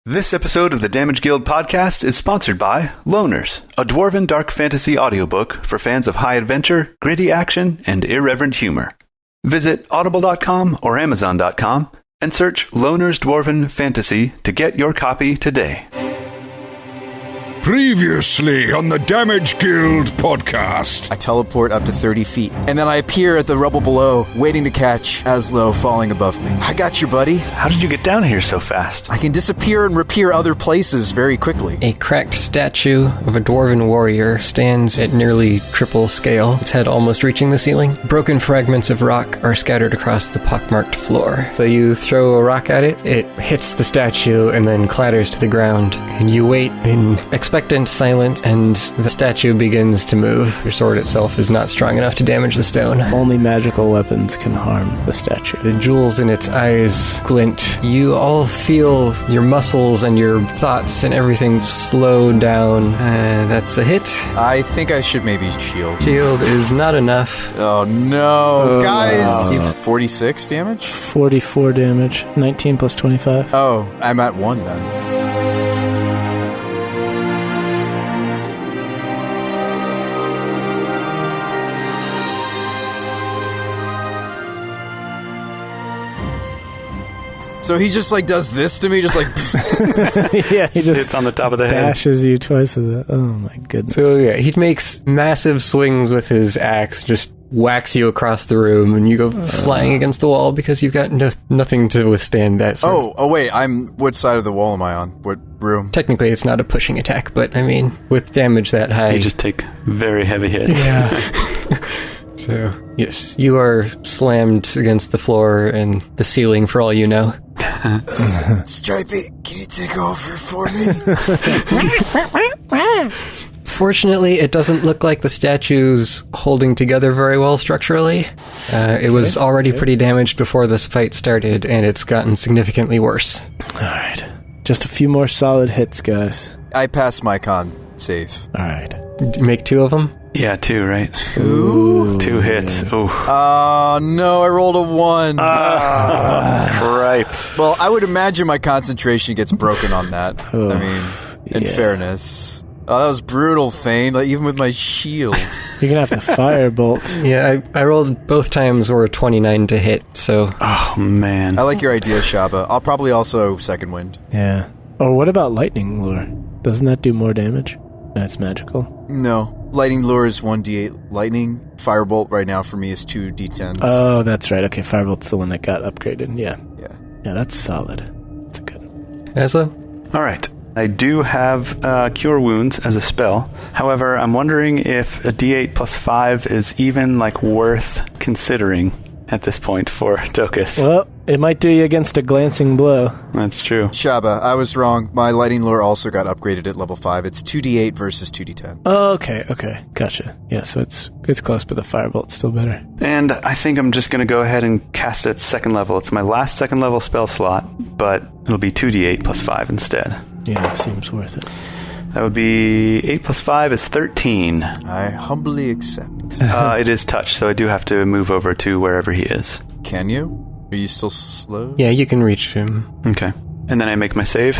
This episode of the Damage Guild podcast is sponsored by Loners, a dwarven dark fantasy audiobook for fans of high adventure, gritty action, and irreverent humor. Visit audible.com or amazon.com and search Loners Dwarven Fantasy to get your copy today. Previously on the Damage Guild podcast. I teleport up to 30 feet, and then I appear at the rubble below, waiting to catch Azlo falling above me. I got you, buddy. How did you get down here so fast? I can disappear and reappear other places very quickly. A cracked statue of a dwarven warrior stands at nearly triple scale, its head almost reaching the ceiling. Broken fragments of rock are scattered across the pockmarked floor. So you throw a rock at it, it hits the statue and then clatters to the ground, and you wait in expectant silence, and the statue begins to move. Your sword itself is not strong enough to damage the stone. Only magical weapons can harm the statue. The jewels in its eyes glint. You all feel your muscles and your thoughts and everything slow down. That's a hit. I think I should maybe shield. Shield is not enough. Oh no, guys! Wow. 46 damage? 44 damage. 19 plus 25. Oh, I'm at 1 then. So he just does this to me, just Yeah, he just Hits on the top of the head. bashes you twice with it. Oh my goodness. So yeah, he makes massive swings with his axe, just whacks you across the room, and you go flying against the wall because you've got nothing to withstand that sort of. wait, what side of the wall am I on? What room? Technically, it's not a pushing attack, but I mean, with damage that high... You just take very heavy hits. Yeah. So, yes, you are slammed against the floor and the ceiling for all you know. Stripey, can you take over for me? Fortunately, it doesn't look like the statue's holding together very well structurally. It was already pretty damaged before this fight started, and it's gotten significantly worse. Alright. Just a few more solid hits, guys. I passed my con save. Alright. Did you make 2 of them? Yeah, 2, right? 2? 2 hits. Oh, No, I rolled a 1. right. Well, I would imagine my concentration gets broken on that. Oh, I mean, in fairness. Oh, that was brutal, Thane, even with my shield. You're gonna have to firebolt. Yeah, I rolled both times were 29 to hit, so... Oh, man. I like your idea, Shabba. I'll probably also second wind. Yeah. Or what about lightning lure? Doesn't that do more damage? And it's magical? No. Lightning lure is 1d8 lightning. Firebolt right now for me is 2d10s. Oh, that's right. Okay, firebolt's the one that got upgraded. Yeah. Yeah. Yeah, that's solid. That's good. Azlo? All right. I do have Cure Wounds as a spell. However, I'm wondering if a D8 plus 5 is even, worth considering at this point for Tokas. Well, it might do you against a glancing blow. That's true. Shabba, I was wrong. My lightning lure also got upgraded at level 5. It's 2d8 versus 2d10. Oh, okay. Gotcha. Yeah, so it's close, but the firebolt's still better. And I think I'm just going to go ahead and cast it at 2nd level. It's my last 2nd level spell slot, but it'll be 2d8 plus 5 instead. Yeah, seems worth it. That would be 8 plus 5 is 13. I humbly accept. It is touch, so I do have to move over to wherever he is. Can you? Are you still slow? Yeah, you can reach him. Okay. And then I make my save.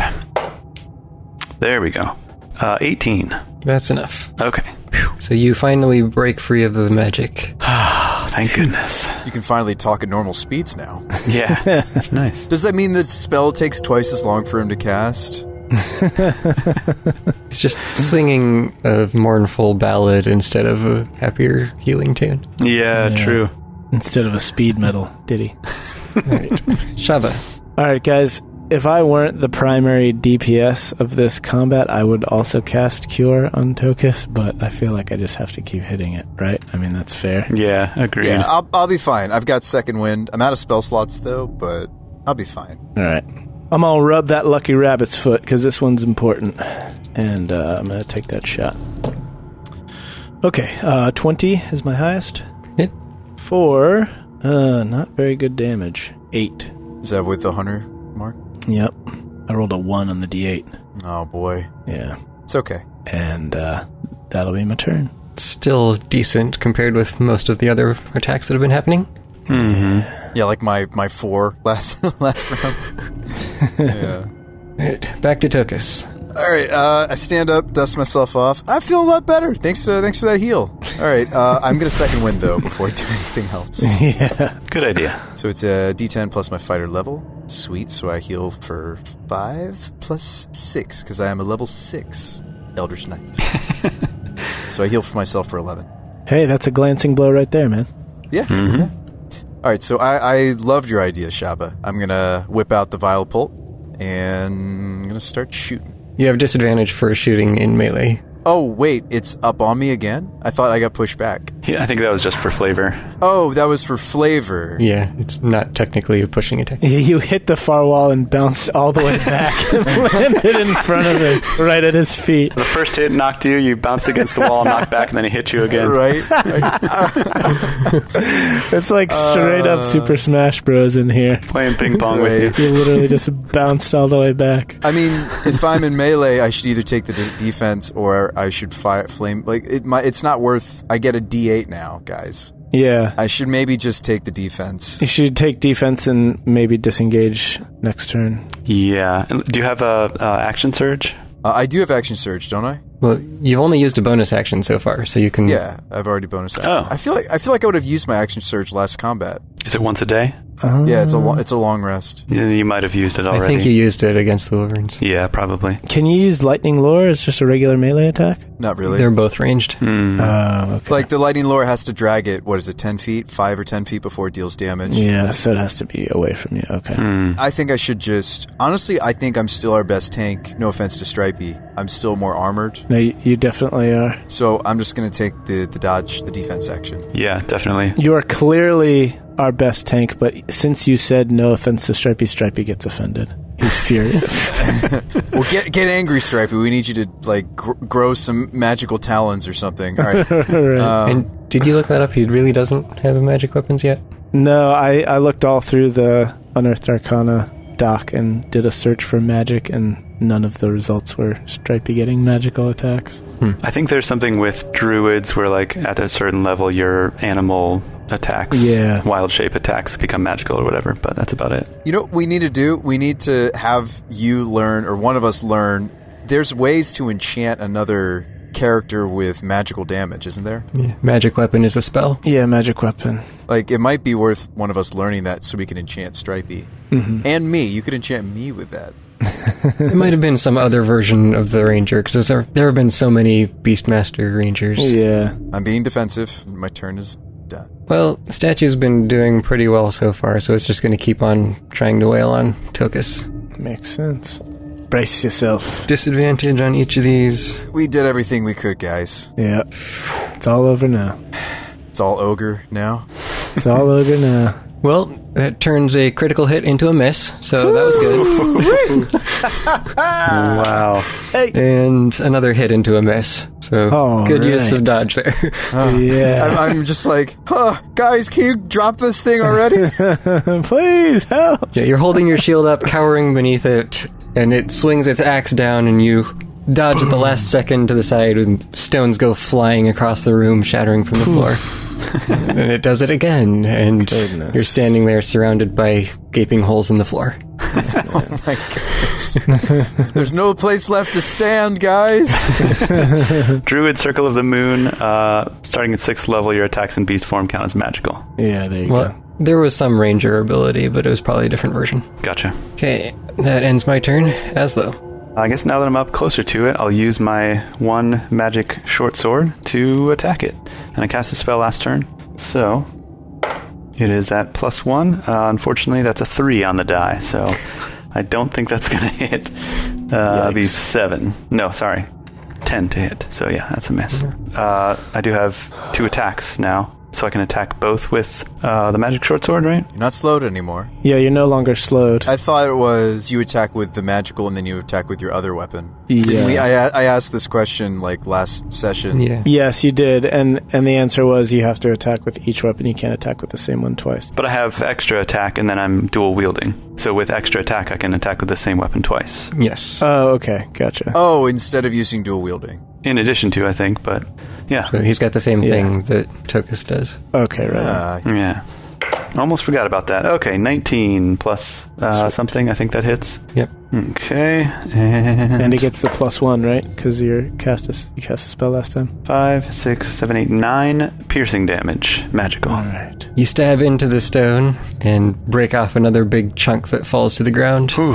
There we go. 18. That's enough. Okay. Whew. So you finally break free of the magic. Thank goodness. You can finally talk at normal speeds now. Yeah, that's nice. Does that mean the spell takes twice as long for him to cast? It's just singing a mournful ballad instead of a happier healing tune. Yeah, true. Instead of a speed metal ditty. Alright. Shabba. Alright, guys. If I weren't the primary DPS of this combat, I would also cast Cure on Tokas, but I feel like I just have to keep hitting it, right? I mean, that's fair. Yeah, agreed. Yeah, I'll be fine. I've got second wind. I'm out of spell slots, though, but I'll be fine. Alright. I'm gonna rub that lucky rabbit's foot, because this one's important. And I'm gonna take that shot. Okay, 20 is my highest. Hit. 4, not very good damage. 8. Is that with the hunter mark? Yep. I rolled a 1 on the D8. Oh, boy. Yeah. It's okay. And that'll be my turn. Still decent compared with most of the other attacks that have been happening. Mm-hmm. Yeah, like my 4 last round. Yeah. Right, back to Tokas. All right, I stand up, dust myself off. I feel a lot better. Thanks for that heal. All right, I'm going to second wind, though, before I do anything else. Yeah. Good idea. So it's a D10 plus my fighter level. Sweet, so I heal for 5 plus 6, because I am a level 6 Eldritch Knight. So I heal for myself for 11. Hey, that's a glancing blow right there, man. Yeah. Mm-hmm. Yeah. All right, so I loved your idea, Shabba. I'm going to whip out the Vile Pult, and I'm going to start shooting. You have disadvantage for shooting in melee. Oh, wait, it's up on me again? I thought I got pushed back. Yeah, I think that was just for flavor. Oh, that was for flavor. Yeah, it's not technically a pushing attack. You hit the far wall and bounced all the way back and landed in front of him, right at his feet. The first hit knocked you, you bounced against the wall, knocked back, and then he hit you again. Right? It's like straight up Super Smash Bros. In here. Playing ping pong with you. You literally just bounced all the way back. I mean, if I'm in melee, I should either take the defense or I should fire flame. Like it's not worth. I get a D8 now, guys. Yeah. I should maybe just take the defense. You should take defense and maybe disengage next turn. Yeah. Do you have a action surge? I do have action surge, don't I? Well, you've only used a bonus action so far, so you can... Yeah, I've already bonus action. Oh. I feel like I would have used my action surge last combat. Is it once a day? Yeah, it's a long rest. Yeah, you might have used it already. I think you used it against the Wolverines. Yeah, probably. Can you use Lightning Lure as just a regular melee attack? Not really. They're both ranged. Oh, okay. Like the lightning lure has to drag it, what is it, 10 feet? 5 or 10 feet before it deals damage? Yeah, so it has to be away from you. Okay. I think I should just... Honestly, I think I'm still our best tank. No offense to Stripey. I'm still more armored. No, you definitely are. So I'm just going to take the dodge, the defense action. Yeah, definitely. You are clearly our best tank, but since you said no offense to Stripey, Stripey gets offended. He's furious. Well, get angry, Stripey. We need you to, like, grow some magical talons or something. All right. Right. And did you look that up? He really doesn't have magic weapons yet? No, I looked all through the Unearthed Arcana doc and did a search for magic, and none of the results were Stripey getting magical attacks. I think there's something with druids where, like, at a certain level, your animal attacks, wild shape attacks become magical or whatever, but that's about it. You know what we need to do? We need to have you learn, or one of us learn, there's ways to enchant another character with magical damage, isn't there? Yeah. Magic weapon is a spell. Yeah, magic weapon. Like, it might be worth one of us learning that so we can enchant Stripey. Mm-hmm. And me. You could enchant me with that. It might have been some other version of the ranger, because there have been so many Beastmaster rangers. Yeah. I'm being defensive. My turn is done. Well, the statue's been doing pretty well so far, so it's just going to keep on trying to wail on Tokas. Makes sense. Brace yourself. Disadvantage on each of these. We did everything we could, guys. Yeah. It's all over now. It's all ogre now. It's all over now. Well, that turns a critical hit into a miss, so that was good. Wow. Hey. And another hit into a miss. So good use of dodge there. Yeah. I'm just like, guys, can you drop this thing already? Please help. Yeah, you're holding your shield up, cowering beneath it, and it swings its axe down, and you dodge at the last second to the side, and stones go flying across the room, shattering from the floor. And it does it again, and you're standing there surrounded by gaping holes in the floor. Oh my goodness. There's no place left to stand, guys. Druid Circle of the Moon, starting at 6th level, your attacks in beast form count as magical. Yeah, there you go. There was some ranger ability, but it was probably a different version. Gotcha. Okay, that ends my turn. Aslo. I guess now that I'm up closer to it, I'll use my one magic short sword to attack it. And I cast a spell last turn. So, it is at +1. Unfortunately, that's a 3 on the die, so I don't think that's going to hit. Be 7. No, sorry. 10 to hit. So yeah, that's a miss. I do have 2 attacks now. So I can attack both with the magic short sword, right? You're not slowed anymore. Yeah, you're no longer slowed. I thought it was you attack with the magical and then you attack with your other weapon. Yeah. Didn't we? I asked this question like last session. Yeah. Yes, you did, and the answer was you have to attack with each weapon. You can't attack with the same one twice. But I have extra attack and then I'm dual wielding. So with extra attack, I can attack with the same weapon twice. Yes. Oh, okay, gotcha. Oh, instead of using dual wielding. In addition to, I think, but yeah. So he's got the same thing that Tokas does. Okay, right. Yeah. Almost forgot about that. Okay, 19 plus something. I think that hits. Yep. Okay. And he gets the +1, right? Because you cast a spell last time. 5, 6, 7, 8, 9 piercing damage. Magical. All right. You stab into the stone and break off another big chunk that falls to the ground. Whew.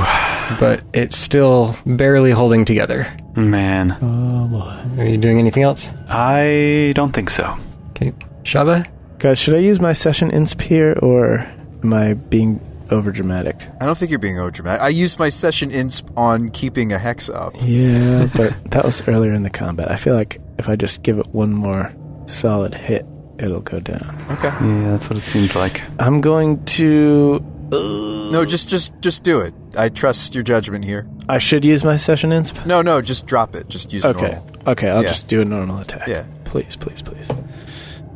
But it's still barely holding together. Man. Oh, boy. Are you doing anything else? I don't think so. Okay. Shabba? Guys, should I use my session insp here, or am I being overdramatic? I don't think you're being overdramatic. I used my session insp on keeping a hex up. Yeah, but that was earlier in the combat. I feel like if I just give it one more solid hit, it'll go down. Okay. Yeah, that's what it seems like. I'm going to... No, just do it. I trust your judgment here. I should use my session insp? No, just drop it. Just use it normal. Okay, I'll just do a normal attack. Yeah. Please.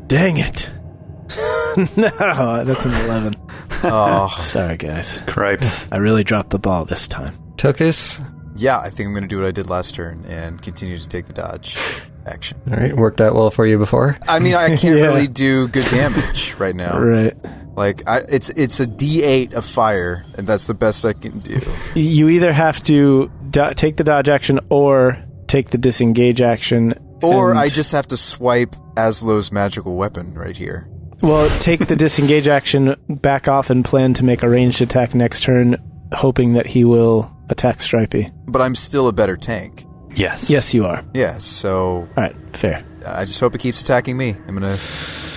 Dang it. No, that's an 11. Oh. Sorry, guys. Cripes. I really dropped the ball this time. Tokas? Yeah, I think I'm going to do what I did last turn and continue to take the dodge action. All right, worked out well for you before. I mean, I can't really do good damage right now. Right. Like, it's a D8 of fire, and that's the best I can do. You either have to take the dodge action or take the disengage action. Or I just have to swipe Azlo's magical weapon right here. Well, take the disengage action, back off, and plan to make a ranged attack next turn, hoping that he will attack Stripey. But I'm still a better tank. Yes. Yes, you are. Yeah, so... All right, fair. I just hope it keeps attacking me. I'm going to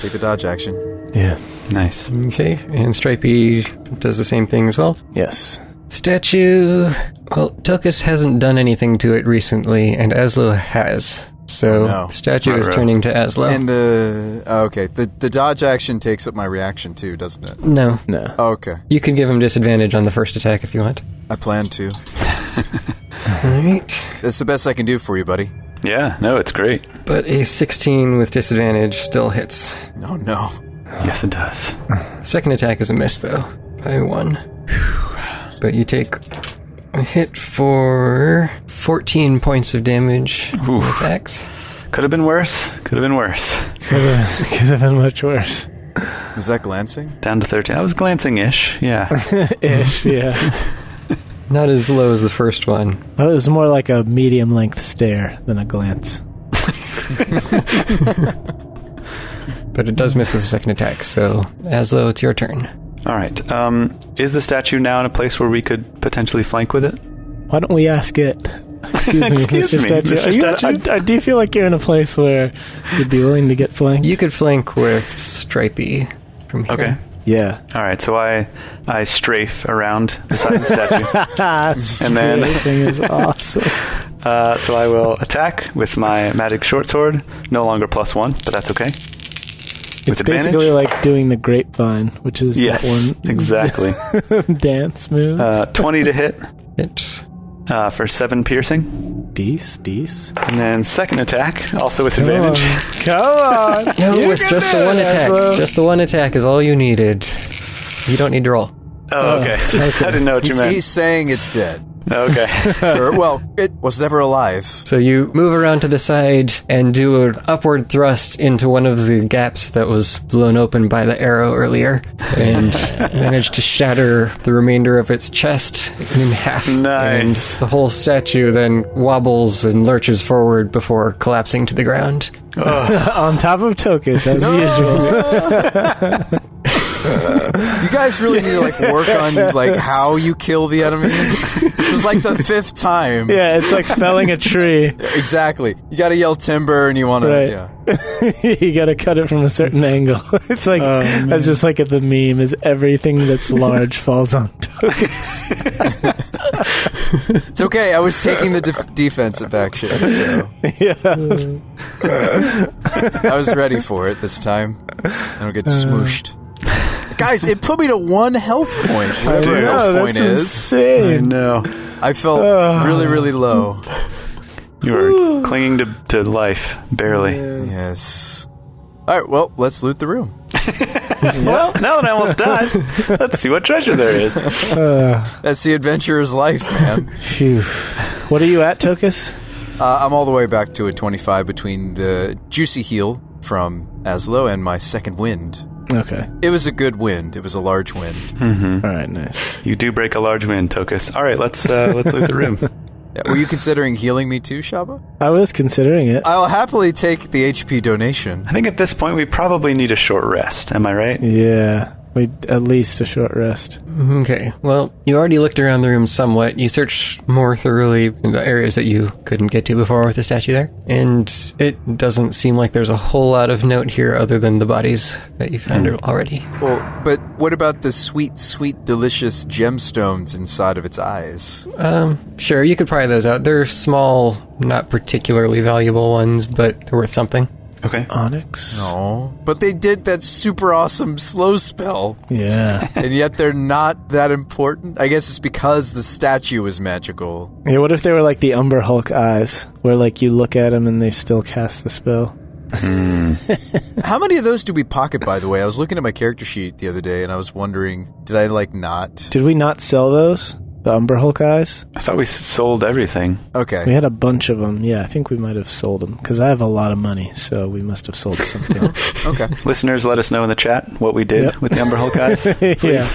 take the dodge action. Yeah. Nice. Okay, and Stripey does the same thing as well. Yes. Statue... Well, Tokas hasn't done anything to it recently, and Azlo has. So, no. Statue is turning to Azlo. And the dodge action takes up my reaction too, doesn't it? No. Oh, okay. You can give him disadvantage on the first attack if you want. I plan to. Alright. That's the best I can do for you, buddy. Yeah, no, it's great. But a 16 with disadvantage still hits. Oh, no. Yes, it does. Second attack is a miss, though, by 1. But you take a hit for 14 points of damage. Attacks. Could have been worse. Could have been much worse. Was that glancing? Down to 13. I was glancing-ish, yeah. Ish, yeah. Not as low as the first one. It was more like a medium-length stare than a glance. But it does miss the second attack, so Azlo, it's your turn. All right. Is the statue now in a place where we could potentially flank with it? Why don't we ask it? Excuse me, Mr. Statue. Mr. Statue? Do you feel like you're in a place where you'd be willing to get flanked? You could flank with Stripey from here. Okay. Yeah. All right, so I strafe around beside the statue. And then Strafing is awesome. so I will attack with my magic short sword. No longer +1, but that's okay. It's basically like doing the grapevine, which is that one exactly dance move. 20 to hit. Hit. For 7 piercing. Dece. And then second attack, also with advantage. Come on. No, it's just the one attack. Just the one attack is all you needed. You don't need to roll. Oh, okay. I didn't know what you meant. He's saying it's dead. Okay. It was never alive. So you move around to the side and do an upward thrust into one of the gaps that was blown open by the arrow earlier, and manage to shatter the remainder of its chest in half. Nice. And the whole statue then wobbles and lurches forward before collapsing to the ground. On top of Tokas, as usual. You guys really need to work on how you kill the enemies. This is the 5th time. Yeah, it's like felling a tree. Exactly. You got to yell timber, and you want to. Right. Yeah. You got to cut it from a certain angle. It's like that's just like at the meme: is everything that's large falls on Tokas. It's okay. I was taking the defensive action. So. Yeah. I was ready for it this time. I don't get smooshed. Guys, it put me to 1 health point. Whatever health point that's is. Insane. I know. I felt really, really low. You were clinging to life, barely. Yes. All right, well, let's loot the room. Well, now that I almost died, let's see what treasure there is. That's the adventurer's life, man. Phew. What are you at, Tokas? I'm all the way back to a 25 between the juicy heal from Azlo and my second wind Okay. It was a good wind. It was a large wind. Mm-hmm. All right, nice. You do break a large wind, Tokas. All right, let's loot the room. Were you considering healing me too, Shabba? I was considering it. I'll happily take the HP donation. I think at this point we probably need a short rest. Am I right? Yeah. At least a short rest. Okay, well, you already looked around the room somewhat. You searched more thoroughly in the areas that you couldn't get to before with the statue there, and it doesn't seem like there's a whole lot of note here other than the bodies that you found already. Well, but what about the sweet, sweet, delicious gemstones inside of its eyes? Sure, you could pry those out. They're small, not particularly valuable ones, but they're worth something. Okay. Onyx? No. But they did that super awesome slow spell. Yeah. And yet they're not that important? I guess it's because the statue was magical. Yeah, what if they were like the Umber Hulk eyes, where like you look at them and they still cast the spell? How many of those do we pocket, by the way? I was looking at my character sheet the other day and I was wondering, did I not? Did we not sell those? The Umber Hulk eyes? I thought we sold everything. Okay. We had a bunch of them. Yeah, I think we might have sold them, because I have a lot of money, so we must have sold something. Okay. Listeners, let us know in the chat what we did with the Umber Hulk eyes. Please. Yeah.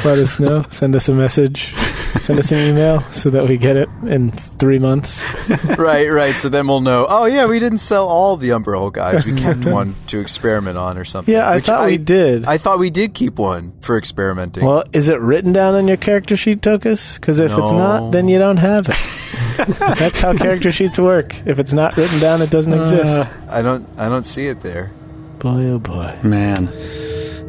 Let us know. Send us a message. Send us an email so that we get it in 3 months. Right. So then we'll know, oh yeah, we didn't sell all the Umber Hulk eyes. We kept one to experiment on or something. Yeah, I thought we did. I thought we did keep one for experimenting. Well, is it written down on your character sheet, Tokas? Because if it's not, then you don't have it. That's how character sheets work. If it's not written down, it doesn't exist. I don't see it there. Boy, oh boy. Man.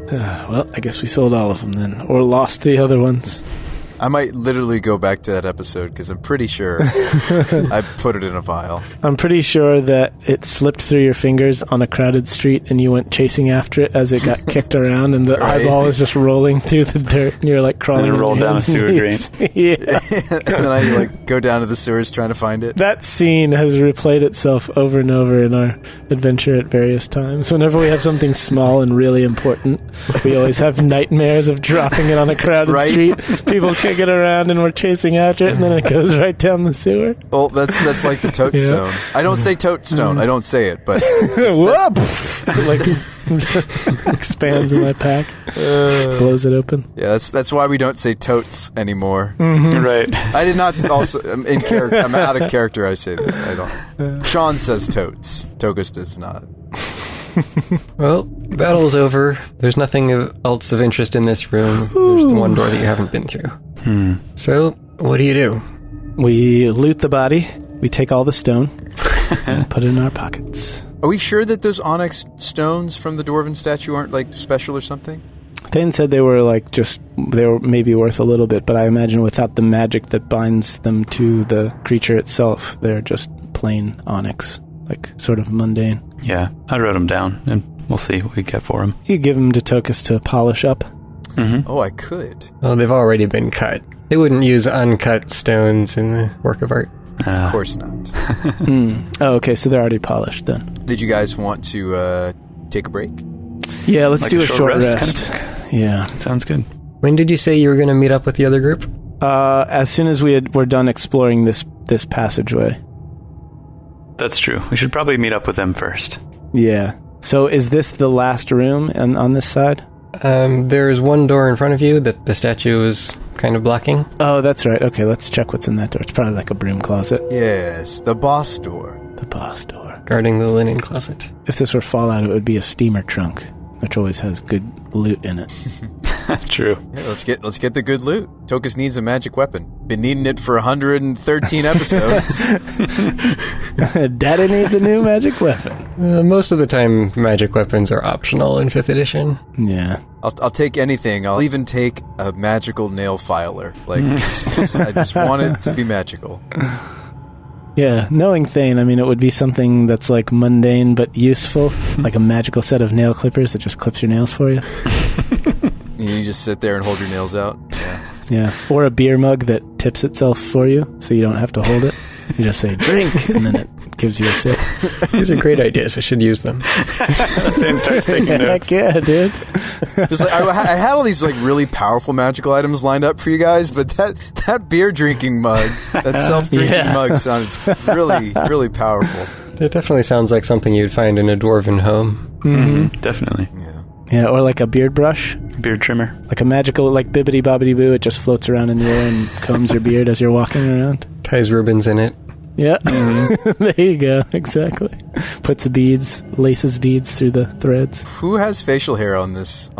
Well, I guess we sold all of them then. Or lost the other ones. I might literally go back to that episode because I'm pretty sure I put it in a vial. I'm pretty sure that it slipped through your fingers on a crowded street and you went chasing after it as it got kicked around and the eyeball was just rolling through the dirt and you're like crawling and on rolled your down a hands and sewer knees. drain. Yeah. And then I like go down to the sewers trying to find it. That scene has replayed itself over and over in our adventure at various times. Whenever we have something small and really important, we always have nightmares of dropping it on a crowded street. People kick it around and we're chasing after it, and then it goes right down the sewer. Well, that's like the tote stone. I don't say tote stone. I don't say it, but like expands in my pack, blows it open. Yeah, that's why we don't say totes anymore. Mm-hmm. Right. I did not also in character. I'm out of character. I say that. I don't. Sean says totes. Tokas does not. Well, battle's over. There's nothing else of interest in this room. There's the one door that you haven't been through. So, what do you do? We loot the body. We take all the stone and put it in our pockets. Are we sure that those onyx stones from the dwarven statue aren't like special or something? Thane said they were like they were maybe worth a little bit, but I imagine without the magic that binds them to the creature itself, they're just plain onyx, like sort of mundane. Yeah, I wrote them down, and we'll see what we get for them. You give them to Tokas to polish up. Mm-hmm. Oh, I could. Well, they've already been cut. They wouldn't use uncut stones in the work of art. Of course not. Oh, okay, so they're already polished then. Did you guys want to take a break? Yeah, let's Like do a a short short rest, rest. Yeah. Sounds good. When did you say you were going to meet up with the other group? As soon as we're done exploring this passageway. That's true. We should probably meet up with them first. Yeah. So is this the last room on this side? There's one door in front of you that the statue is kind of blocking. Oh, that's right. Okay, let's check what's in that door. It's probably like a broom closet. Yes, the boss door. The boss door. Guarding the linen closet. If this were Fallout, it would be a steamer trunk, which always has good loot in it. True. Yeah, let's get the good loot. Tokas needs a magic weapon. Been needing it for 113 episodes. Daddy needs a new magic weapon. Most of the time, magic weapons are optional in 5th edition. Yeah. I'll take anything. I'll even take a magical nail filer. Like, I just want it to be magical. Yeah, knowing Thane, I mean, it would be something that's like mundane but useful, like a magical set of nail clippers that just clips your nails for you. You just sit there and hold your nails out. Yeah. Yeah, or a beer mug that tips itself for you, so you don't have to hold it. You just say, drink, and then it gives you a sip. These are great ideas. I should use them. Then starts taking notes. Heck yeah, dude. Just like, I had all these like really powerful magical items lined up for you guys, but that beer drinking mug, that self-drinking mug sounds really, really powerful. It definitely sounds like something you'd find in a dwarven home. Mm-hmm. Definitely. Yeah. Yeah, or like a beard brush. Beard trimmer. Like a magical, like bibbidi bobbidi boo. It just floats around in the air and combs your beard as you're walking around. Ties ribbons in it. Yeah. There you go. Exactly. Puts beads, laces beads through the threads. Who has facial hair on this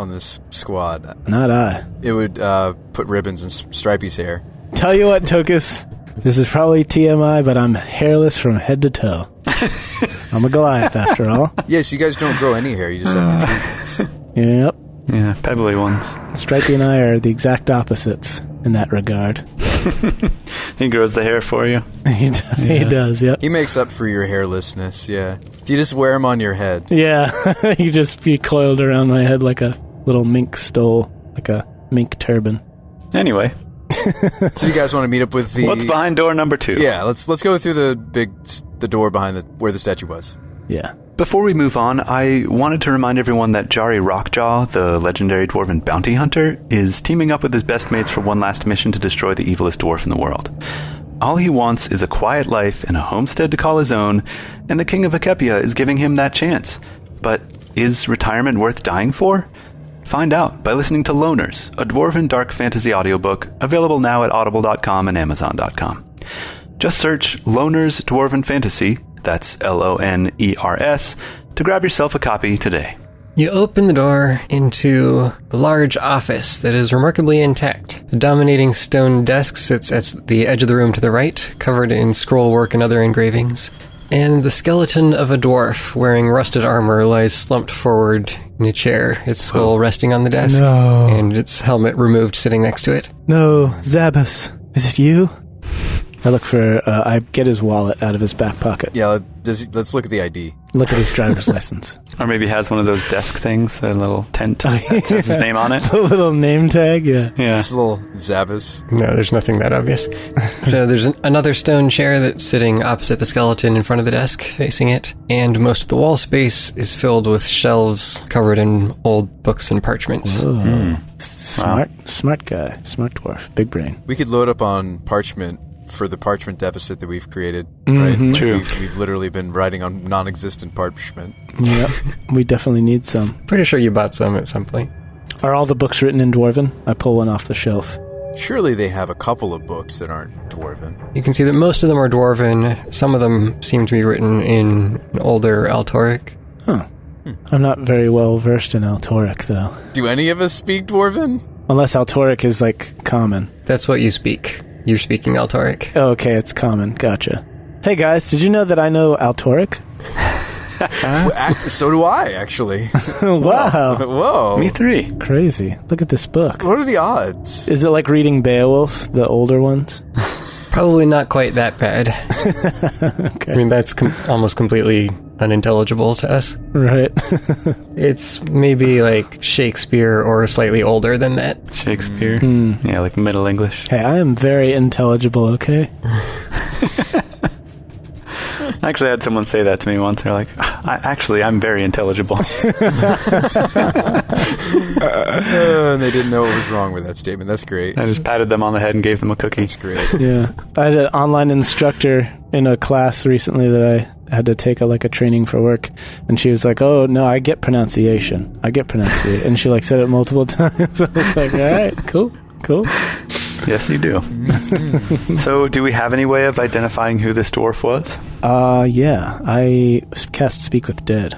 squad? Not I. It would put ribbons in Stripey's hair. Tell you what, Tokas. This is probably TMI, but I'm hairless from head to toe. I'm a Goliath, after all. Yes, you guys don't grow any hair. You just have protrusions. Yep. Yeah, pebbly ones. Stripey and I are the exact opposites in that regard. He grows the hair for you. He does, yep. He makes up for your hairlessness, yeah. You just wear them on your head. Yeah, you just be coiled around my head like a little mink stole, like a mink turban. Anyway. So you guys want to meet up with the... What's behind door number 2? Yeah, let's go through the door behind where the statue was. Yeah. Before we move on, I wanted to remind everyone that Jari Rockjaw, the legendary dwarven bounty hunter, is teaming up with his best mates for one last mission to destroy the evilest dwarf in the world. All he wants is a quiet life and a homestead to call his own, and the King of Akepia is giving him that chance. But is retirement worth dying for? Find out by listening to Loners, a dwarven dark fantasy audiobook, available now at audible.com and amazon.com. Just search Loners Dwarven Fantasy, that's Loners, to grab yourself a copy today. You open the door into a large office that is remarkably intact. A dominating stone desk sits at the edge of the room to the right, covered in scrollwork and other engravings. And the skeleton of a dwarf wearing rusted armor lies slumped forward in a chair, its skull resting on the desk, and its helmet removed sitting next to it. No, Zabas, is it you? I look for, I get his wallet out of his back pocket. Yeah, let's look at the ID. Look at his driver's license. Or maybe has one of those desk things, that little tent that says his name on it. A little name tag, yeah. This little Zabas. No, there's nothing that obvious. So there's another stone chair that's sitting opposite the skeleton in front of the desk, facing it. And most of the wall space is filled with shelves covered in old books and parchment. Smart guy. Smart dwarf. Big brain. We could load up on parchment for the parchment deficit that we've created, right? Like True. We've literally been writing on non-existent parchment. Yep. We definitely need some. Pretty sure you bought some at some point. Are all the books written in Dwarven? I pull one off the shelf. Surely they have a couple of books that aren't Dwarven. You can see that most of them are Dwarven. Some of them seem to be written in an older Altoric. Huh. I'm not very well versed in Altoric, though. Do any of us speak Dwarven? Unless Altoric is, like, common. That's what you speak. You're speaking Altoric. Oh, okay, it's common. Gotcha. Hey, guys, did you know that I know Altoric? So do I, actually. Wow. Whoa. Me 3. Crazy. Look at this book. What are the odds? Is it like reading Beowulf, the older ones? Probably not quite that bad. Okay. I mean, that's almost completely unintelligible to us. Right. It's maybe like Shakespeare or slightly older than that. Shakespeare. Yeah, like Middle English. Hey, I am very intelligible, okay? I actually had someone say that to me once. They're like, I'm very intelligible. And they didn't know what was wrong with that statement. That's great. I just patted them on the head and gave them a cookie. That's great. Yeah. I had an online instructor in a class recently that I had to take a training for work, and she was like, oh, no, I get pronunciation. And she said it multiple times. I was like, all right, cool. Yes, you do. So, do we have any way of identifying who this dwarf was? Yeah. I cast Speak with Dead.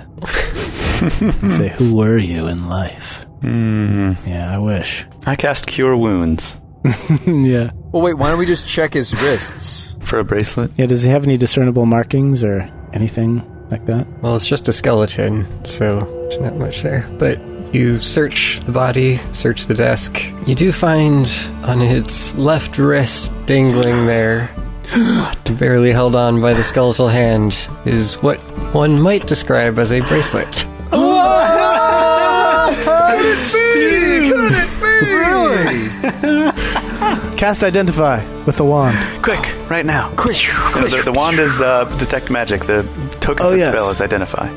Say, who were you in life? Yeah, I wish. I cast Cure Wounds. Yeah. Well, wait, why don't we just check his wrists? For a bracelet? Yeah, does he have any discernible markings or anything like that? Well, it's just a skeleton, so there's not much there. But you search the body, search the desk. You do find on its left wrist, dangling there, barely held on by the skeletal hand, is what one might describe as a bracelet. Really? Cast Identify with the wand. Quick, right now. Quick. The wand is Detect Magic. The Tokas spell is Identify.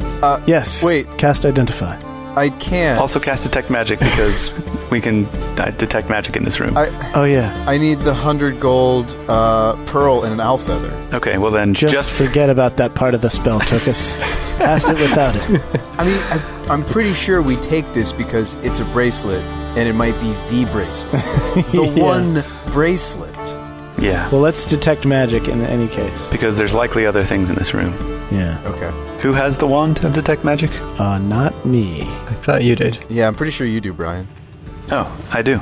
Yes. Wait. Cast Identify. I can't. Also cast Detect Magic because we can detect magic in this room. Oh, yeah. I need the 100 gold pearl and an owl feather. Okay, well then Just forget about that part of the spell, Tokas. cast it without it. I mean, I'm pretty sure we take this because it's a bracelet, and it might be the bracelet. The one bracelet. Yeah. Well, let's detect magic in any case. Because there's likely other things in this room. Yeah. Okay. Who has the wand of detect magic? Not me. I thought you did. Yeah, I'm pretty sure you do, Brian. Oh, I do.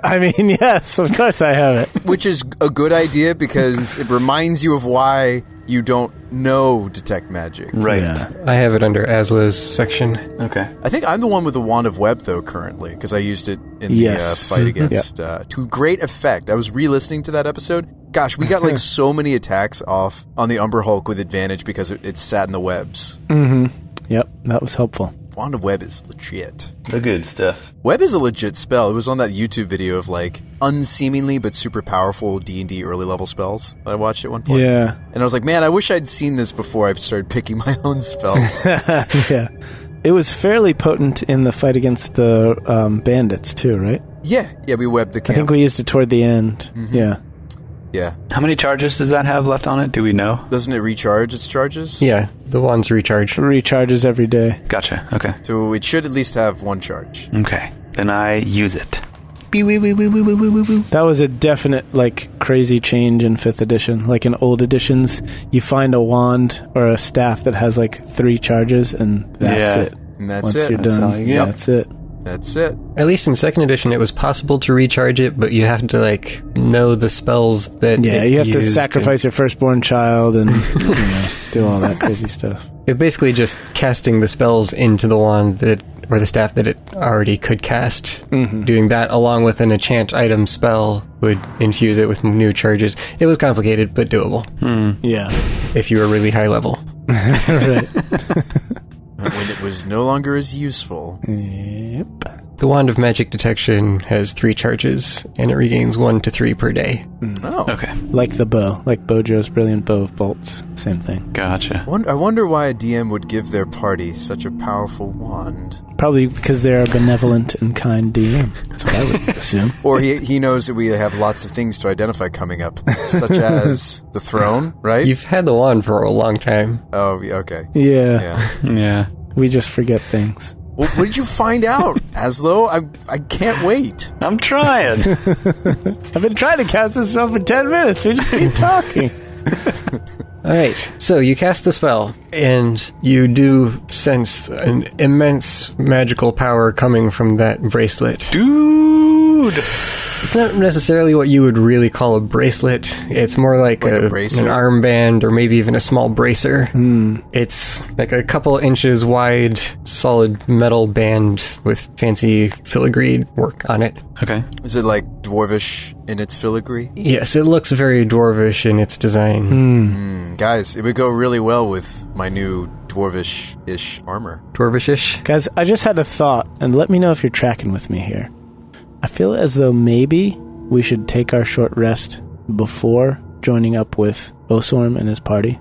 I mean, yes, of course I have it. Which is a good idea because it reminds you of why you don't know detect magic. Right. Yeah. I have it under Azlo's section. Okay. I think I'm the one with the wand of web, though, currently, because I used it in the fight against, to great effect. I was re-listening to that episode. Gosh, we got like so many attacks off on the Umber Hulk with advantage because it sat in the webs. Mm-hmm. Yep, that was helpful. Wand of Web is legit. The good stuff. Web is a legit spell. It was on that YouTube video of like unseemingly but super powerful D&D early level spells that I watched at one point. Yeah. And I was like, man, I wish I'd seen this before I started picking my own spells. Yeah. It was fairly potent in the fight against the bandits too, right? Yeah, we webbed the camp. I think we used it toward the end. Mm-hmm. Yeah. Yeah. How many charges does that have left on it? Do we know? Doesn't it recharge its charges? Yeah, the wand's recharged. Recharges every day. Gotcha. Okay. So it should at least have one charge. Okay. Then I use it. That was a definite, like, crazy change in 5th edition. Like, in old editions, you find a wand or a staff that has, like, 3 charges, and that's it. And that's Once it. you're done, that's it. That's it. At least in 2nd edition, it was possible to recharge it, but you have to, like, know the spells that you have to used sacrifice your firstborn child and do all that crazy stuff. It basically just casting the spells into the wand or the staff that it already could cast. Mm-hmm. Doing that along with an enchant item spell would infuse it with new charges. It was complicated, but doable. Yeah. If you were really high level. Right. When it was no longer as useful. Yep. The Wand of Magic Detection has 3 charges, and it regains 1 to 3 per day. Oh. Okay. Like the bow. Like Bojo's Brilliant Bow of Bolts. Same thing. Gotcha. I wonder why a DM would give their party such a powerful wand. Probably because they're a benevolent and kind DM. That's what I would assume. Or he knows that we have lots of things to identify coming up, such as the throne, right? You've had the wand for a long time. Oh, okay. Yeah. Yeah. We just forget things. Well, what did you find out, Azlo? I can't wait. I'm trying. I've been trying to cast this spell for 10 minutes. We just keep talking. Alright, so you cast the spell, and you do sense an immense magical power coming from that bracelet. Dude! It's not necessarily what you would really call a bracelet. It's more like a an bracer? armband or maybe even a small bracer. It's like a couple inches wide, solid metal band with fancy filigree work on it. Okay. Is it like dwarvish in its filigree? Yes, it looks very dwarvish in its design. Guys, it would go really well with my new dwarvish-ish armor. Dwarvish-ish? Guys, I just had a thought, and let me know if you're tracking with me here. I feel as though maybe we should take our short rest before joining up with Osorm and his party.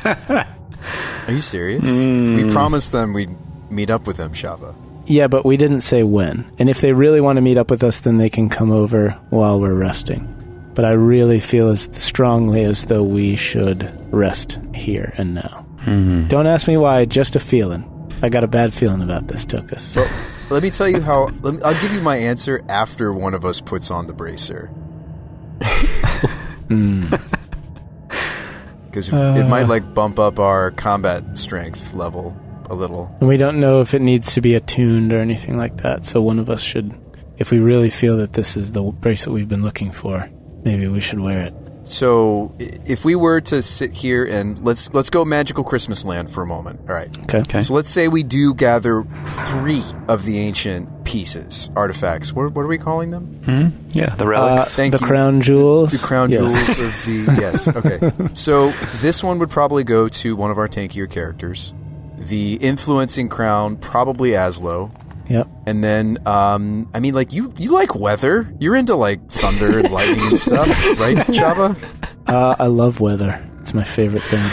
Are you serious? We promised them we'd meet up with them, Shabba. Yeah, but we didn't say when. And if they really want to meet up with us, then they can come over while we're resting. But I really feel as strongly as though we should rest here and now. Don't ask me why, just a feeling. I got a bad feeling about this, Tokas. Well, let me tell you how... I'll give you my answer after one of us puts on the bracer. Because it might, like, bump up our combat strength level a little. And we don't know if it needs to be attuned or anything like that, so one of us should... If we really feel that this is the bracelet we've been looking for, maybe we should wear it. So, if we were to sit here and... Let's go magical Christmas land for a moment. All right. Okay. So let's say we do gather 3 of the ancient pieces, artifacts. What are we calling them? Yeah, the relics. Thank the you. crown jewels. The crown jewels of the... Yes, okay. So this one would probably go to one of our tankier characters. The influencing crown, probably Azlo. Yep. And then, I mean, like, you like weather. You're into, like, thunder and lightning and stuff, right, Shabba? I love weather. It's my favorite thing.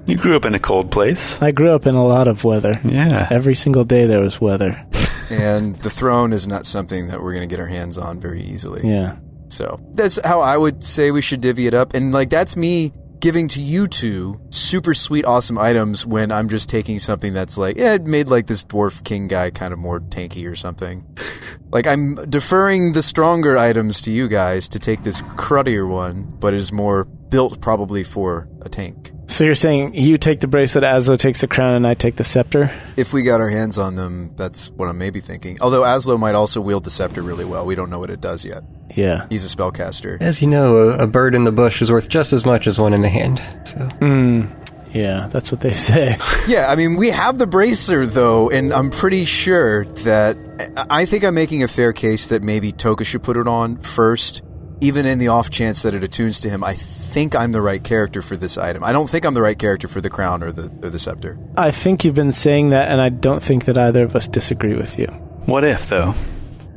You grew up in a cold place. I grew up in a lot of weather. Yeah. Every single day there was weather. And the throne is not something that we're going to get our hands on very easily. Yeah. So that's how I would say we should divvy it up. And, like, that's me giving to you two super sweet, awesome items when I'm just taking something that's like, it made like this dwarf king guy kind of more tanky or something. Like, I'm deferring the stronger items to you guys to take this cruddier one, but is more built probably for a tank. So you're saying you take the bracelet, Azlo takes the crown, and I take the scepter? If we got our hands on them, that's what I'm maybe thinking. Although Azlo might also wield the scepter really well. We don't know what it does yet. Yeah. He's a spellcaster. As you know, a bird in the bush is worth just as much as one in the hand. So. Yeah, that's what they say. Yeah, I mean, we have the bracer, though, and I'm pretty sure that... I think I'm making a fair case that maybe Tokas should put it on first. Even in the off chance that it attunes to him, I think I'm the right character for this item. I don't think I'm the right character for the crown or the scepter. I think you've been saying that, and I don't think that either of us disagree with you. What if, though,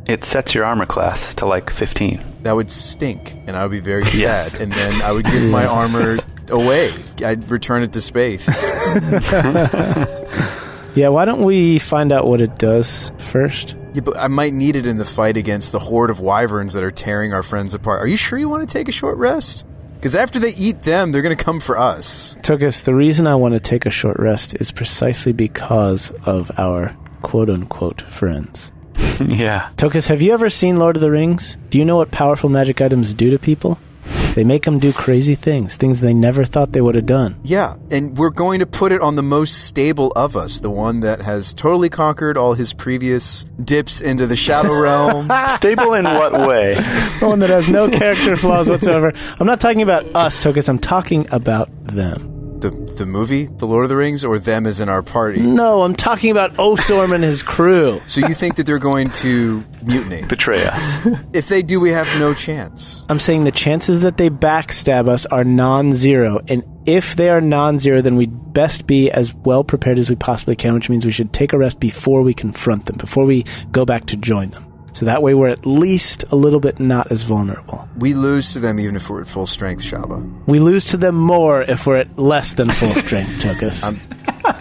it sets your armor class to like 15? That would stink, and I would be very sad. And then I would give my armor away. I'd return it to space. Yeah, why don't we find out what it does first? Yeah, but I might need it in the fight against the horde of wyverns that are tearing our friends apart. Are you sure you want to take a short rest? Because after they eat them, they're going to come for us. Tokas, the reason I want to take a short rest is precisely because of our quote-unquote friends. Yeah. Tokas, have you ever seen Lord of the Rings? Do you know what powerful magic items do to people? They make them do crazy things they never thought they would have done. Yeah, and we're going to put it on the most stable of us, the one that has totally conquered all his previous dips into the Shadow Realm. Stable in what way? The one that has no character flaws whatsoever. I'm not talking about us, Tokas. I'm talking about them. The movie, The Lord of the Rings, or them as in our party? No, I'm talking about Osorm and his crew. So you think that they're going to mutiny? Betray us. If they do, we have no chance. I'm saying the chances that they backstab us are non-zero, and if they are non-zero, then we'd best be as well prepared as we possibly can, which means we should take a rest before we confront them, before we go back to join them. So that way we're at least a little bit not as vulnerable. We lose to them even if we're at full strength, Shabba. We lose to them more if we're at less than full strength, Tokas.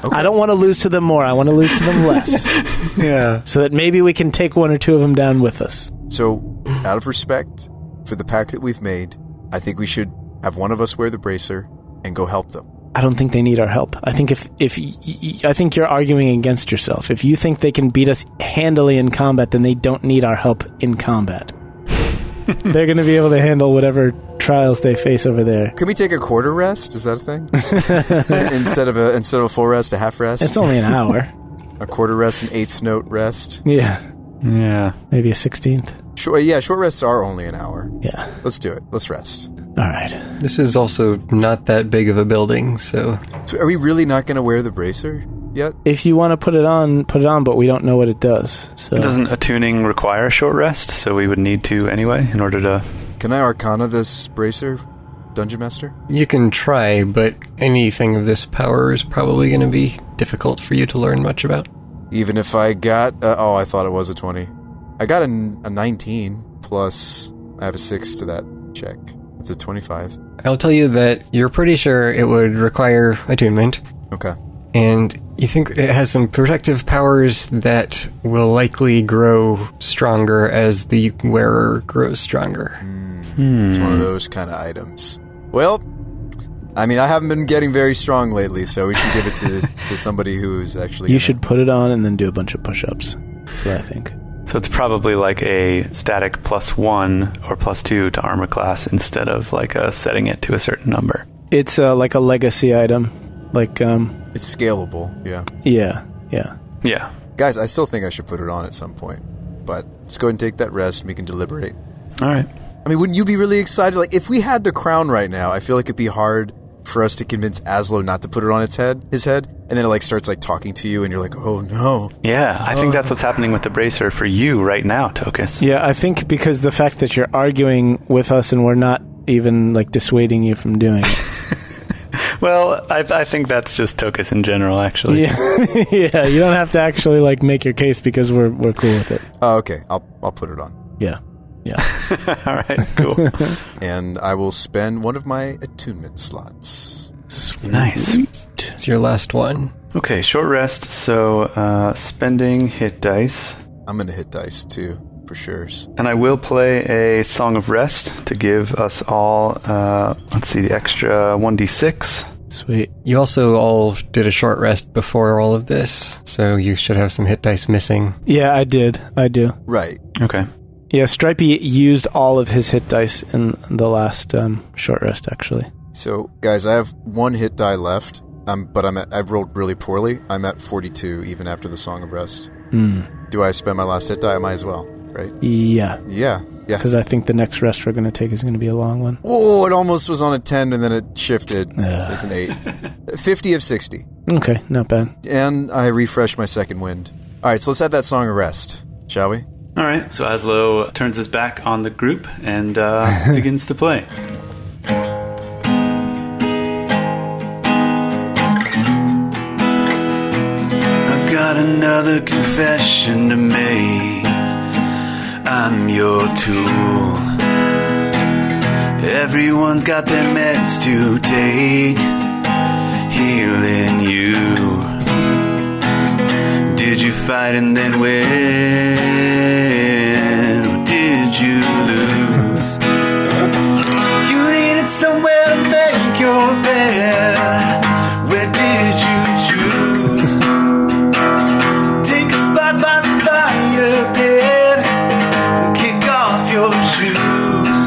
Okay. I don't want to lose to them more. I want to lose to them less. Yeah. So that maybe we can take one or two of them down with us. So, out of respect for the pact that we've made, I think we should have one of us wear the bracer and go help them. I don't think they need our help. I think I think you're arguing against yourself. If you think they can beat us handily in combat, then they don't need our help in combat. They're going to be able to handle whatever trials they face over there. Can we take a quarter rest? Is that a thing? instead of a full rest, a half rest? It's only an hour. A quarter rest, an eighth note rest? Yeah. Yeah. Maybe a 16th. Short rests are only an hour. Yeah. Let's do it. Let's rest. All right. This is also not that big of a building, so Are we really not going to wear the bracer yet? If you want to put it on, but we don't know what it does. So Doesn't attuning require a short rest? So we would need to anyway in order to... Can I arcana this bracer, Dungeon Master? you can try, but anything of this power is probably going to be difficult for you to learn much about. Even if I got... I thought it was a 20. I got a 19, plus I have a 6 to that check. It's a 25. I'll tell you that you're pretty sure it would require attunement, Okay. and you think it has some protective powers that will likely grow stronger as the wearer grows stronger. It's one of those kind of items. Well, I mean, I haven't been getting very strong lately, so we should give it to somebody who's actually... You should put it on and then do a bunch of push-ups. That's what I think. So it's probably like a static +1 or +2 to armor class instead of like setting it to a certain number. It's like a legacy item. Like, It's scalable, yeah. Yeah. Guys, I still think I should put it on at some point. But let's go ahead and take that rest and we can deliberate. All right. I mean, wouldn't you be really excited? Like, if we had the crown right now, I feel like it'd be hard for us to convince Azlo not to put it on his head, and then it starts talking to you and you're like, oh no. Yeah, I think that's what's happening with the bracer for you right now, Tokas. Yeah, I think because the fact that you're arguing with us and we're not even dissuading you from doing it. Well, I think that's just Tokas in general, actually. Yeah, yeah. You don't have to actually make your case because we're cool with it. Oh, okay. I'll put it on. Yeah. All right, cool. And I will spend one of my attunement slots. Nice. It's your last one. Okay, short rest. So spending hit dice. I'm going to hit dice too. for sure. And I will play a Song of Rest to give us all, the extra 1d6. Sweet. You also all did a short rest before all of this, so you should have some hit dice missing. Yeah, I did. I do. Right. Okay. Yeah, Stripey used all of his hit dice in the last short rest, actually. So, guys, I have 1 hit die left, but I've rolled really poorly. I'm at 42 even after the Song of Rest. Do I spend my last hit die? I might as well, right? Yeah. Yeah. Because I think the next rest we're going to take is going to be a long one. Whoa, it almost was on a 10 and then it shifted. So it's an 8. 50 of 60. Okay, not bad. And I refreshed my second wind. All right, so let's have that Song of Rest, shall we? All right, so Azlo turns his back on the group and begins to play. I've got another confession to make. I'm your tool. Everyone's got their meds to take. Healing you. Did you fight and then win? Or did you lose? You needed somewhere to make your bed. Where did you choose? Take a spot by the fire pit. Kick off your shoes.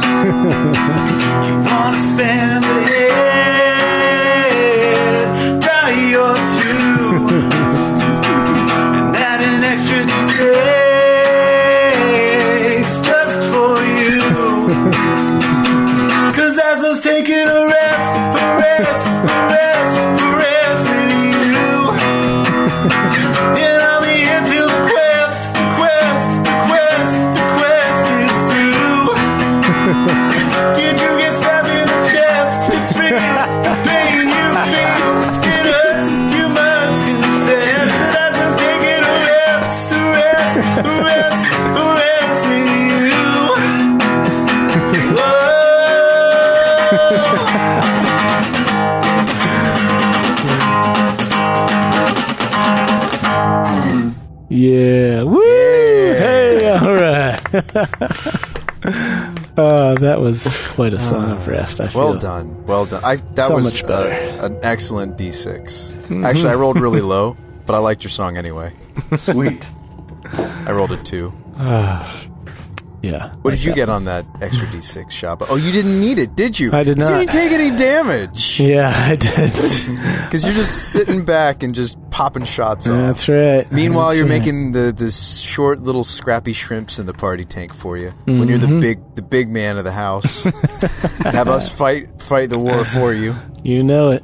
You want to spend the head, die your two, and add an extra six just for you. 'Cause Azlo's taking a rest with you. And I'll be here till the quest is through. Did you get stabbed in the chest? It's real, the pain you feel, it hurts, you must confess. That Azlo's taking a rest with you. Whoa. Yeah. Woo! Hey, all right. That was quite a Song of Rest, I feel. Well done. That So was much better. An excellent D6. Actually, I rolled really low, but I liked your song anyway. Sweet. I rolled a 2. Yeah. What did you get on that extra D6, Shabba? Oh, you didn't need it, did you? I did So not. you didn't take any damage. Yeah, I did. Because you're just sitting back and just popping shots off. That's right. Meanwhile, That's you're right. making the short little scrappy shrimps in the party tank for you. When you're the big man of the house. Have us fight the war for you. You know it.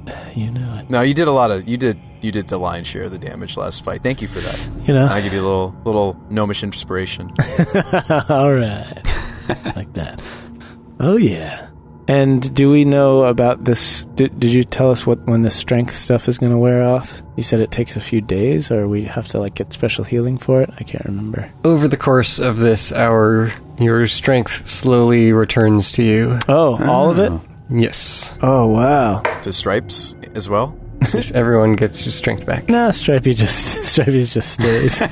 No, you did you did the lion's share of the damage last fight. Thank you for that. You know. I give you a little gnomish inspiration. All right. Like that. Oh, yeah. And do we know about this? Did you tell us when the strength stuff is going to wear off? You said it takes a few days, or we have to get special healing for it? I can't remember. Over the course of this hour, your strength slowly returns to you. Oh, all of it? Yes. Oh, wow. To Stripes as well? Yes, everyone gets your strength back. Nah, Stripey just stays.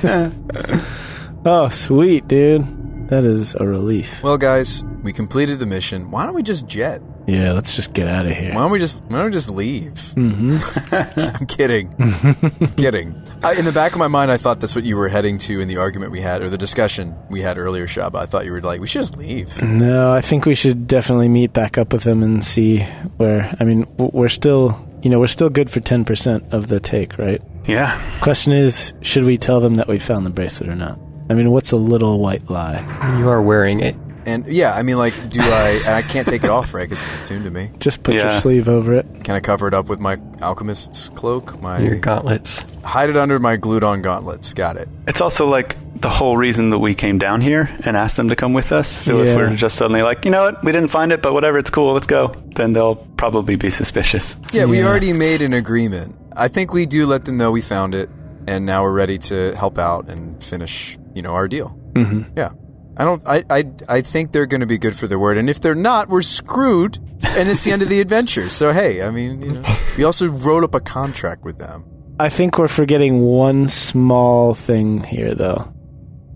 Oh, sweet, dude. That is a relief. Well, guys, we completed the mission. Why don't we just jet? Yeah, let's just get out of here. Why don't we just leave? Mm-hmm. I'm kidding. In the back of my mind, I thought that's what you were heading to in the argument we had, or the discussion we had earlier, Shabba. I thought you were like, we should just leave. No, I think we should definitely meet back up with them and see where. I mean, we're still good for 10% of the take, right? Yeah. Question is, should we tell them that we found the bracelet or not? I mean, what's a little white lie? You are wearing it. And yeah, I mean, do I can't take it off, right? Because it's attuned to me. Just put your sleeve over it. Can I cover it up with my alchemist's cloak? Your gauntlets. Hide it under my glued-on gauntlets. Got it. It's also the whole reason that we came down here and asked them to come with us. So if we're just suddenly you know what, we didn't find it, but whatever, it's cool, let's go, then they'll probably be suspicious. Yeah, we already made an agreement. I think we do let them know we found it, and now we're ready to help out and finish, our deal. Mm-hmm. Yeah. I think they're going to be good for their word, and if they're not, we're screwed, and it's the end of the adventure. So hey, I mean, we also wrote up a contract with them. I think we're forgetting one small thing here, though.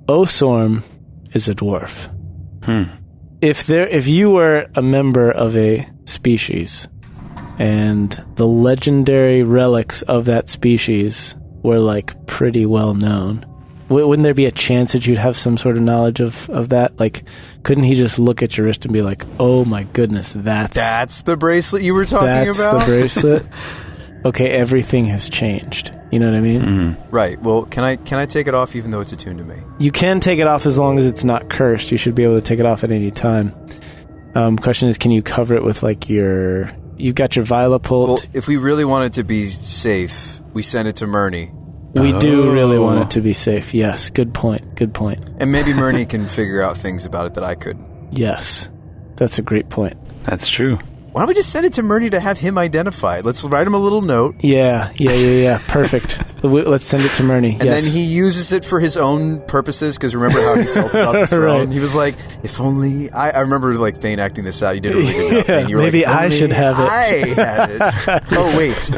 Osorm is a dwarf. If you were a member of a species and the legendary relics of that species were like pretty well known, wouldn't there be a chance that you'd have some sort of knowledge of that? Like, couldn't he just look at your wrist and be like, oh my goodness, that's the bracelet you were talking about? That's the bracelet? Okay, everything has changed. You know what I mean? Mm-hmm. Right. Well, can I take it off even though it's attuned to me? You can take it off as long as it's not cursed. You should be able to take it off at any time. Question is, can you cover it with like you've got your Violapult? Well, if we really want it to be safe, we send it to Murney. We do really want it to be safe. Yes, good point. And maybe Murney can figure out things about it that I couldn't. Yes, that's a great point. That's true. Why don't we just send it to Murney to have him identified? Let's write him a little note. Yeah. Perfect. Let's send it to Murney. And then he uses it for his own purposes, because remember how he felt about the throne? Right. He was like, if only... I remember like Thane acting this out. You did a really good job, Thane. You were maybe like, I should have it. I had it. Oh, wait.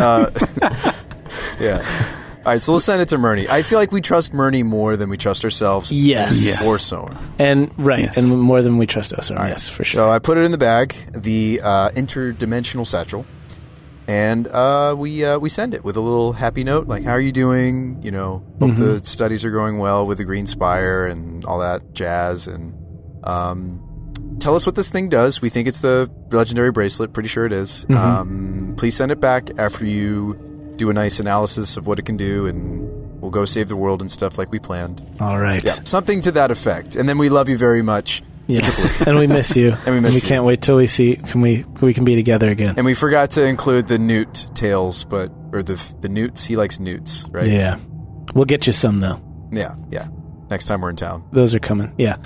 Yeah. All right, so we'll send it to Murney. I feel like we trust Murney more than we trust ourselves. Yes. Or Soren. And more than we trust us. Right. Yes, for sure. So I put it in the bag, the interdimensional satchel, and we send it with a little happy note, like, how are you doing? You know, hope the studies are going well with the Green Spire and all that jazz, and tell us what this thing does. We think it's the legendary bracelet. Pretty sure it is. Please send it back after you do a nice analysis of what it can do, and we'll go save the world and stuff like we planned. All right. Yeah, something to that effect. And then we love you very much. Yes. And we miss you. And we can't wait till we can be together again. And we forgot to include the newt tails, or the newts. He likes newts, right? Yeah. We'll get you some, though. Yeah. Next time we're in town. Those are coming. Yeah.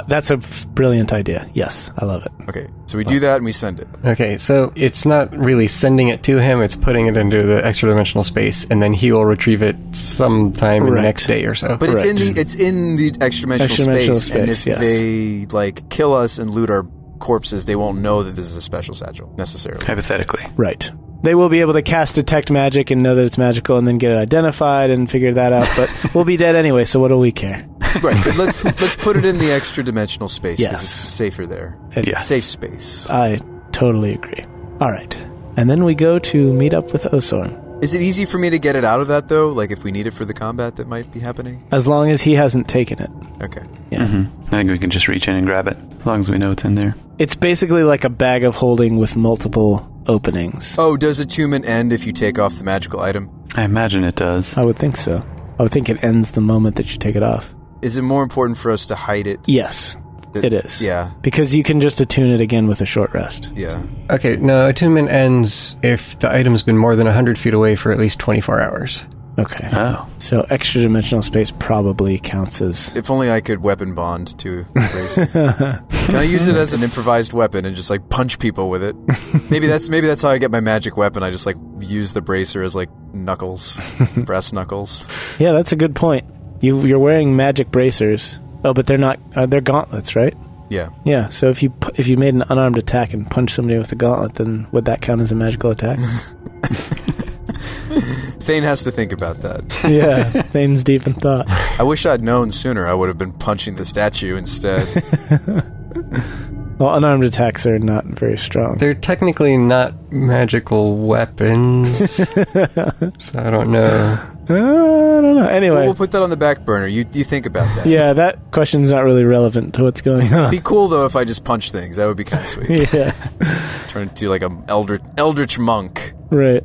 That's a brilliant idea. Yes, I love it. Okay, so we do that and we send it. Okay, so it's not really sending it to him, it's putting it into the extra-dimensional space, and then he will retrieve it sometime in the next day or so. But it's in the extra-dimensional space, and if they like kill us and loot our corpses, they won't know that this is a special satchel, necessarily. Hypothetically. Right. They will be able to cast Detect Magic and know that it's magical and then get it identified and figure that out, but we'll be dead anyway, so what do we care? Right, but let's put it in the extra-dimensional space, because it's safer there. Safe space. I totally agree. All right. And then we go to meet up with Osorn. Is it easy for me to get it out of that, though? Like, if we need it for the combat that might be happening? As long as he hasn't taken it. Okay. Yeah. I think we can just reach in and grab it, as long as we know it's in there. It's basically like a bag of holding with multiple openings. Oh, does attunement end if you take off the magical item? I imagine it does. I would think so. I would think it ends the moment that you take it off. Is it more important for us to hide it? Yes, it is. Yeah. Because you can just attune it again with a short rest. Yeah. Okay, no, attunement ends if the item's been more than 100 feet away for at least 24 hours. Okay. Oh. So extra-dimensional space probably counts as... If only I could weapon bond to bracelet. Can I use it as an improvised weapon and just like punch people with it? Maybe that's how I get my magic weapon. I just like use the bracer as like knuckles, brass knuckles. Yeah, that's a good point. You're wearing magic bracers. Oh, but they're not. They're gauntlets, right? Yeah. Yeah. So if you made an unarmed attack and punched somebody with a gauntlet, then would that count as a magical attack? Thane has to think about that. Yeah, Thane's deep in thought. I wish I'd known sooner. I would have been punching the statue instead. Well, unarmed attacks are not very strong. They're technically not magical weapons, so I don't know. I don't know. Anyway. We'll put that on the back burner. You think about that. Yeah, that question's not really relevant to what's going on. It'd be cool, though, if I just punch things. That would be kind of sweet. Yeah. Turn into like an eldritch monk. Right.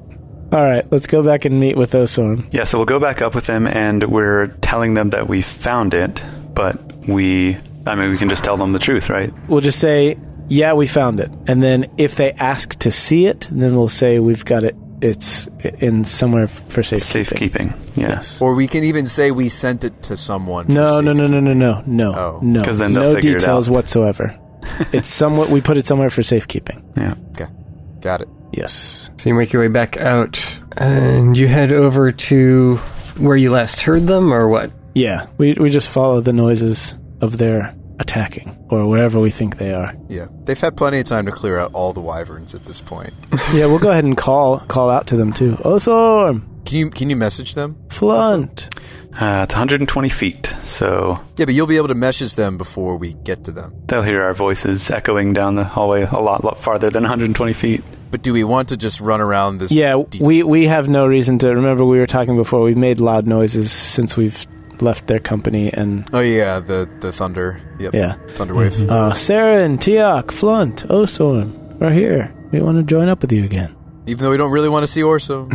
All right, let's go back and meet with Osorn. Yeah, so we'll go back up with them, and we're telling them that we found it, but we can just tell them the truth, right? We'll just say, yeah, we found it. And then if they ask to see it, then we'll say we've got it. It's in somewhere for safekeeping. Safekeeping, yes. Or we can even say we sent it to someone. No. Oh. No. Because then they'll no figure details it out. whatsoever. It's somewhat. We put it somewhere for safekeeping. Yeah. Okay. Got it. Yes. So you make your way back out, and you head over to where you last heard them, or what? Yeah, we just follow the noises of their attacking, or wherever we think they are. Yeah, they've had plenty of time to clear out all the wyverns at this point. Yeah, we'll go ahead and call out to them too. Osorn! Can you message them? Flunt! It's 120 feet, so... Yeah, but you'll be able to message them before we get to them. They'll hear our voices echoing down the hallway a lot farther than 120 feet. But do we want to just run around this... Yeah, we have no reason to... Remember, we were talking before, we've made loud noises since we've left their company, and... Oh, yeah, the thunder. Yep. Yeah. Thunder wave. Sarah and Tiak, Flunt, Osorm, we're here. We want to join up with you again. Even though we don't really want to see Orso.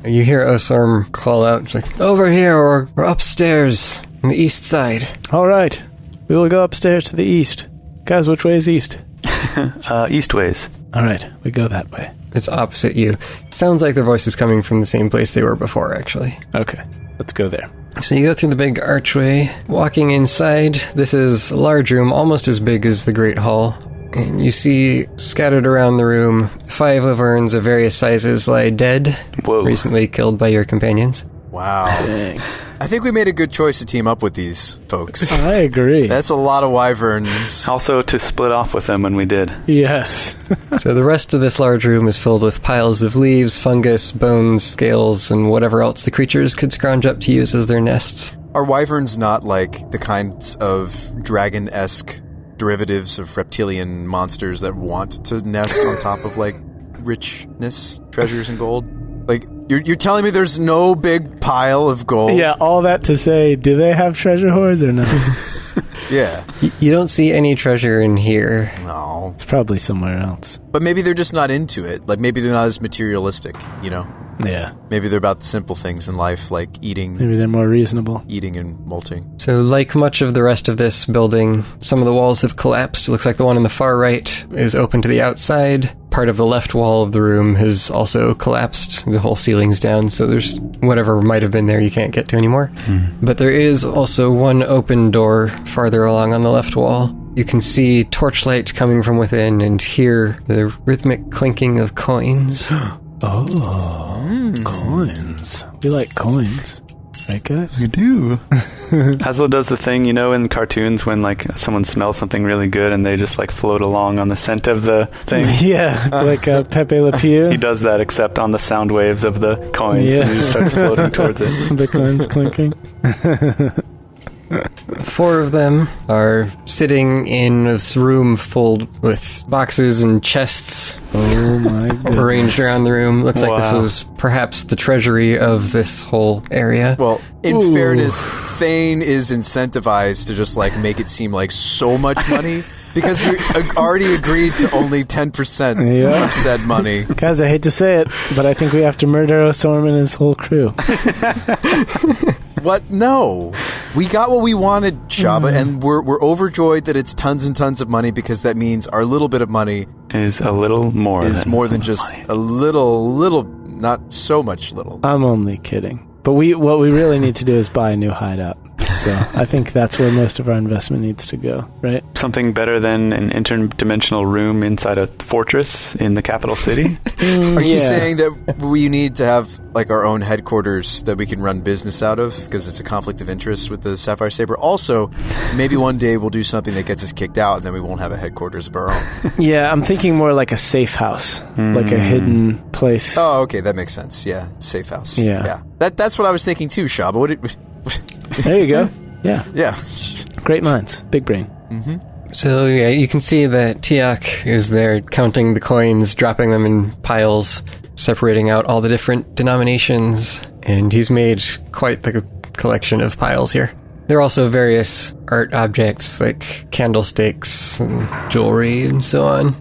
You hear Osorm call out, it's like, over here or upstairs on the east side. All right. We will go upstairs to the east. Guys, which way is east? East ways. All right. We go that way. It's opposite you. Sounds like their voice is coming from the same place they were before, actually. Okay. Let's go there. So you go through the big archway. Walking inside, this is a large room, almost as big as the Great Hall. And you see, scattered around the room, 5 wyverns of various sizes lie dead, Whoa. recently killed by your companions. Wow. Dang. I think we made a good choice to team up with these folks. I agree. That's a lot of wyverns. Also to split off with them when we did. Yes. So the rest of this large room is filled with piles of leaves, fungus, bones, scales, and whatever else the creatures could scrounge up to use as their nests. Are wyverns not like the kinds of dragon-esque derivatives of reptilian monsters that want to nest on top of, like, richness, treasures, and gold? Like, you're telling me there's no big pile of gold? Yeah, all that to say, do they have treasure hoards or nothing? Yeah. You don't see any treasure in here. No. It's probably somewhere else. But maybe they're just not into it. Like, maybe they're not as materialistic, you know? Yeah. Maybe they're about the simple things in life, like eating Maybe they're more reasonable. and molting. So like much of the rest of this building, some of the walls have collapsed. It looks like the one on the far right is open to the outside. Part of the left wall of the room has also collapsed. The whole ceiling's down, so there's whatever might have been there you can't get to anymore. But there is also one open door farther along on the left wall. You can see torchlight coming from within and hear the rhythmic clinking of coins. Coins. We like coins. Right, guys? You do. Azlo does the thing, you know, in cartoons when, like, someone smells something really good and they just, like, float along on the scent of the thing. Yeah, like Pepe Le Pew. He does that except on the sound waves of the coins, and he starts floating towards it. The coins clinking. 4 of them are sitting in this room full with boxes and chests. Oh my goodness. Arranged around the room. Looks like this Wow. was perhaps the treasury of this whole area. Well, in fairness, Thane is incentivized to just, like, make it seem like so much money because we already agreed to only 10% of said money. Guys, I hate to say it, but I think we have to murder Osorm and his whole crew. What? No. We got what we wanted, Shabba, and we're overjoyed that it's tons and tons of money because that means our little bit of money Is a little more than just a little, not so much little. I'm only kidding. But what we really need to do is buy a new hideout. So I think that's where most of our investment needs to go, right? Something better than an interdimensional room inside a fortress in the capital city? Are you saying that we need to have, like, our own headquarters that we can run business out of because it's a conflict of interest with the Sapphire Saber? Also, maybe one day we'll do something that gets us kicked out and then we won't have a headquarters of our own. Yeah, I'm thinking more like a safe house, like a hidden place. Oh, okay, that makes sense. Yeah, safe house. Yeah. That's what I was thinking too, Shabba. There you go. Yeah. Yeah. Great minds. Big brain. So yeah, you can see that Tiak is there counting the coins, dropping them in piles, separating out all the different denominations, and he's made quite the collection of piles here. There are also various art objects like candlesticks and jewelry and so on.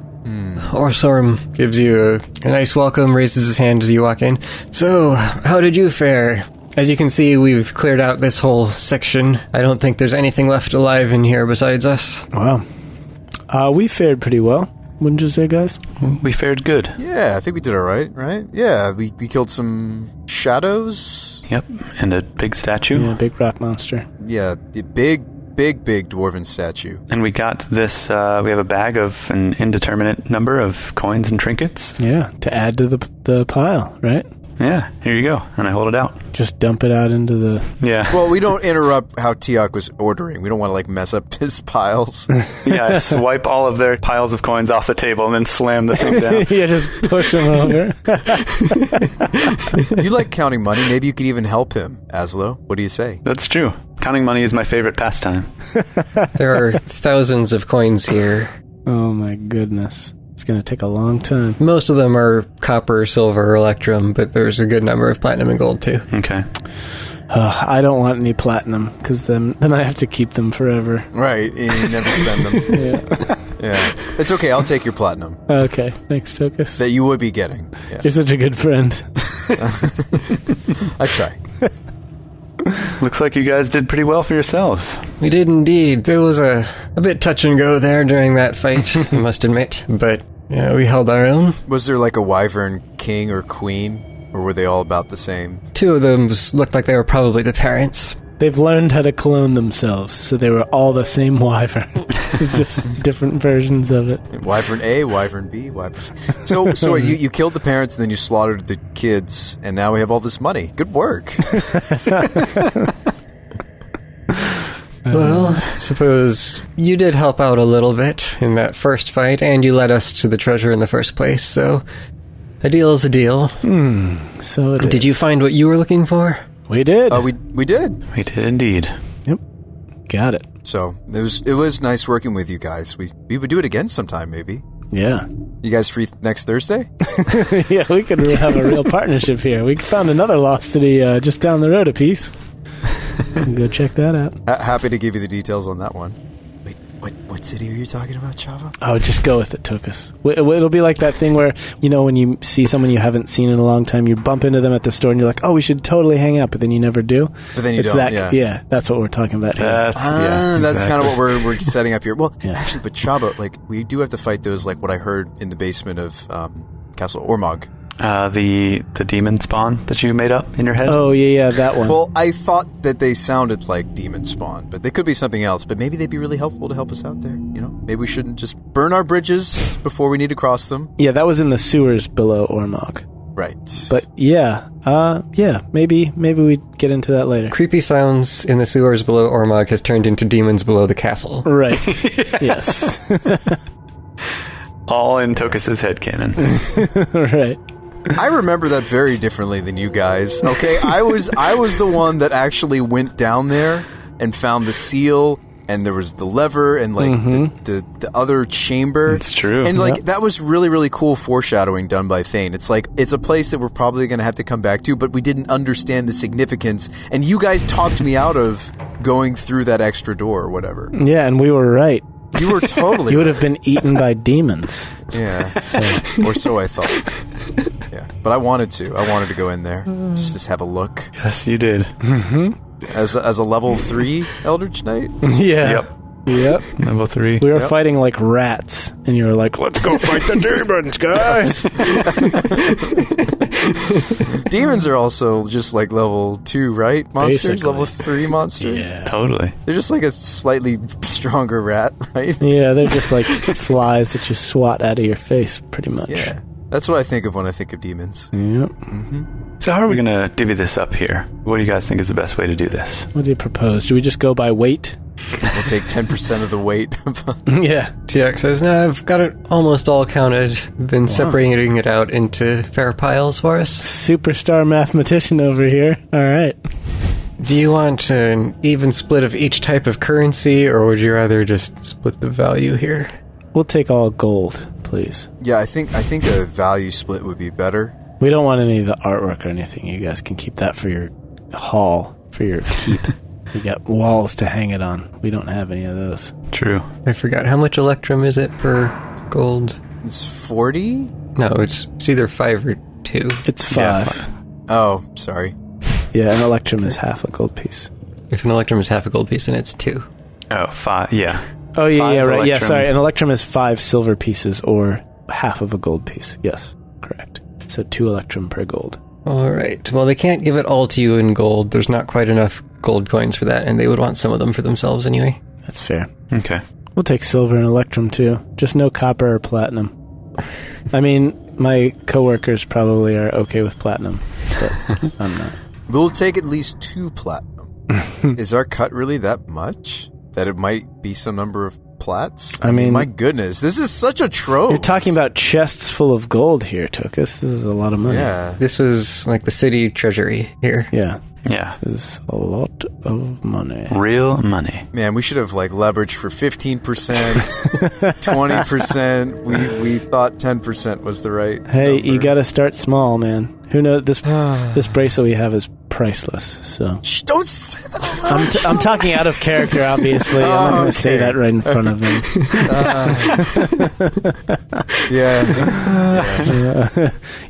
Osorm gives you a nice welcome, raises his hand as you walk in. So, how did you fare? As you can see, we've cleared out this whole section. I don't think there's anything left alive in here besides us. Wow. We fared pretty well, wouldn't you say, guys? We fared good. Yeah, I think we did all right? Yeah, we killed some shadows. Yep, and a big statue. Yeah, big rock monster. Yeah, the big dwarven statue. And we got this, we have a bag of an indeterminate number of coins and trinkets. Yeah, to add to the pile, right? Yeah, here you go. And I hold it out. Just dump it out into the... Yeah. Well, we don't interrupt how Tiok was ordering. We don't want to, mess up his piles. Yeah, I swipe all of their piles of coins off the table and then slam the thing down. Yeah, just push them over. You like counting money. Maybe you could even help him, Azlo. What do you say? That's true. Counting money is my favorite pastime. There are thousands of coins here. Oh my goodness. It's going to take a long time. Most of them are copper, silver, electrum, but there's a good number of platinum and gold too. Okay. I don't want any platinum, because then I have to keep them forever. Right, and you never spend them. Yeah. It's okay, I'll take your platinum. Okay, thanks, Tokas. That you would be getting. Yeah. You're such a good friend. I try. Looks like you guys did pretty well for yourselves. We did indeed. There was a bit touch and go there during that fight, I must admit, but we held our own. Was there a wyvern king or queen? Or were they all about the same? Two of them looked like they were probably the parents. They've learned how to clone themselves, so they were all the same wyvern. Just different versions of it. Wyvern A, Wyvern B, Wyvern C. So you killed the parents and then you slaughtered the kids, and now we have all this money. Good work. Well, suppose you did help out a little bit in that first fight, and you led us to the treasure in the first place, so a deal is a deal. So it Did is. you find what you were looking for? We did. We did. We did indeed. Yep. Got it. So it was nice working with you guys. We would do it again sometime, maybe. Yeah. You guys free next Thursday? Yeah, we could have a real partnership here. We found another lost city just down the road a piece. Go check that out. Happy to give you the details on that one. Wait, what city are you talking about, Shabba? Oh, just go with it, Tokas. It'll be like that thing where, when you see someone you haven't seen in a long time, you bump into them at the store and you're like, oh, we should totally hang out, but then you never do. But then you don't, yeah, that's what we're talking about here. That's kind of what we're setting up here. Well, Yeah. actually, but Shabba, we do have to fight those, what I heard in the basement of Castle Ormog. The demon spawn that you made up in your head? Oh, yeah, that one. Well, I thought that they sounded like demon spawn, but they could be something else. But maybe they'd be really helpful to help us out there. Maybe we shouldn't just burn our bridges before we need to cross them. Yeah, that was in the sewers below Ormog. Right. But maybe we get into that later. Creepy sounds in the sewers below Ormog has turned into demons below the castle. Right. Yes. All in Tokas' headcanon. Right. I remember that very differently than you guys. Okay, I was the one that actually went down there and found the seal, and there was the lever and the other chamber. It's true. And that was really, really cool foreshadowing done by Thane. It's it's a place that we're probably going to have to come back to, but we didn't understand the significance. And you guys talked me out of going through that extra door or whatever. Yeah, and we were right. You were totally You would have been eaten by demons. Yeah. Or so I thought. Yeah. But I wanted to go in there. Just to have a look. Yes, you did. Mm-hmm. As a level 3 Eldritch Knight? Yeah. Yep. Level 3. We were fighting like rats, and you were like, let's go fight the demons, guys! Demons are also just level 2, right? Monsters? Basically. Level 3 monsters? Yeah. Totally. They're just a slightly stronger rat, right? Yeah, they're just like flies that you swat out of your face, pretty much. Yeah. That's what I think of when I think of demons. Yep. So how are we going to divvy this up here? What do you guys think is the best way to do this? What do you propose? Do we just go by weight? We'll take 10% of the weight. Yeah. TX says, no, I've got it almost all counted. Been separating it out into fair piles for us. Superstar mathematician over here. All right. Do you want an even split of each type of currency, or would you rather just split the value here? We'll take all gold, please. Yeah, I think a value split would be better. We don't want any of the artwork or anything. You guys can keep that for your hall, for your keep. You got walls to hang it on. We don't have any of those. True. I forgot. How much electrum is it per gold? It's 40? No, it's either 5 or 2. It's 5. Yeah, Oh, sorry. Yeah, an electrum is half a gold piece. If an electrum is half a gold piece, then it's 2. Oh, 5. Yeah. Oh, yeah, 5 right. Yeah, electrum. sorry. An electrum is 5 silver pieces or half of a gold piece. Yes, correct. So 2 electrum per gold. All right. Well, they can't give it all to you in gold. There's not quite enough gold coins for that, and they would want some of them for themselves anyway. That's fair. Okay. We'll take silver and electrum, too. Just no copper or platinum. I mean, my coworkers probably are okay with platinum. but I'm not. We'll take at least 2 platinum. Is our cut really that much? That it might be some number of plats? I mean, my goodness, this is such a trove. You're talking about chests full of gold here, Tokas. This is a lot of money. Yeah. This was like the city treasury here. Yeah. Yeah. This is a lot of money. Real money. Man, we should have leveraged for 15%, 20%. We thought 10% was the right Hey, number. you gotta start small, man. Who knows? This bracelet we have is priceless, so... Shh, don't say that. I'm talking out of character, obviously. I'm not going to say that right in front of them.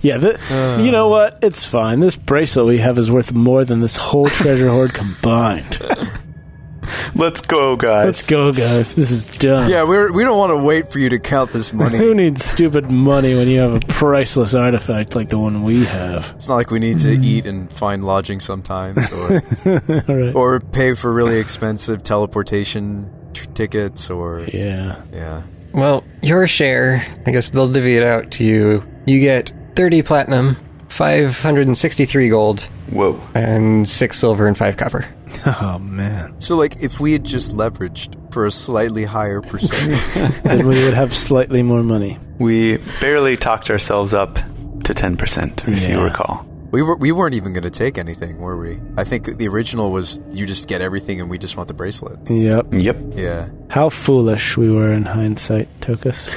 You know what? It's fine. This bracelet we have is worth more than this whole treasure hoard combined. Let's go, guys. Let's go, guys. This is done. Yeah, we don't want to wait for you to count this money. Who needs stupid money when you have a priceless artifact like the one we have? It's not like we need to eat and find lodging sometimes, or Right. or pay for really expensive teleportation tickets, or Yeah. Well, your share, I guess they'll divvy it out to you. You get 30 platinum, 563 gold, Whoa. and 6 silver and 5 copper. Oh, man. So, if we had just leveraged for a slightly higher percentage. Then we would have slightly more money. We barely talked ourselves up to 10%, if you recall. We weren't even going to take anything, were we? I think the original was you just get everything and we just want the bracelet. Yep. Yeah. How foolish we were in hindsight, Tokas.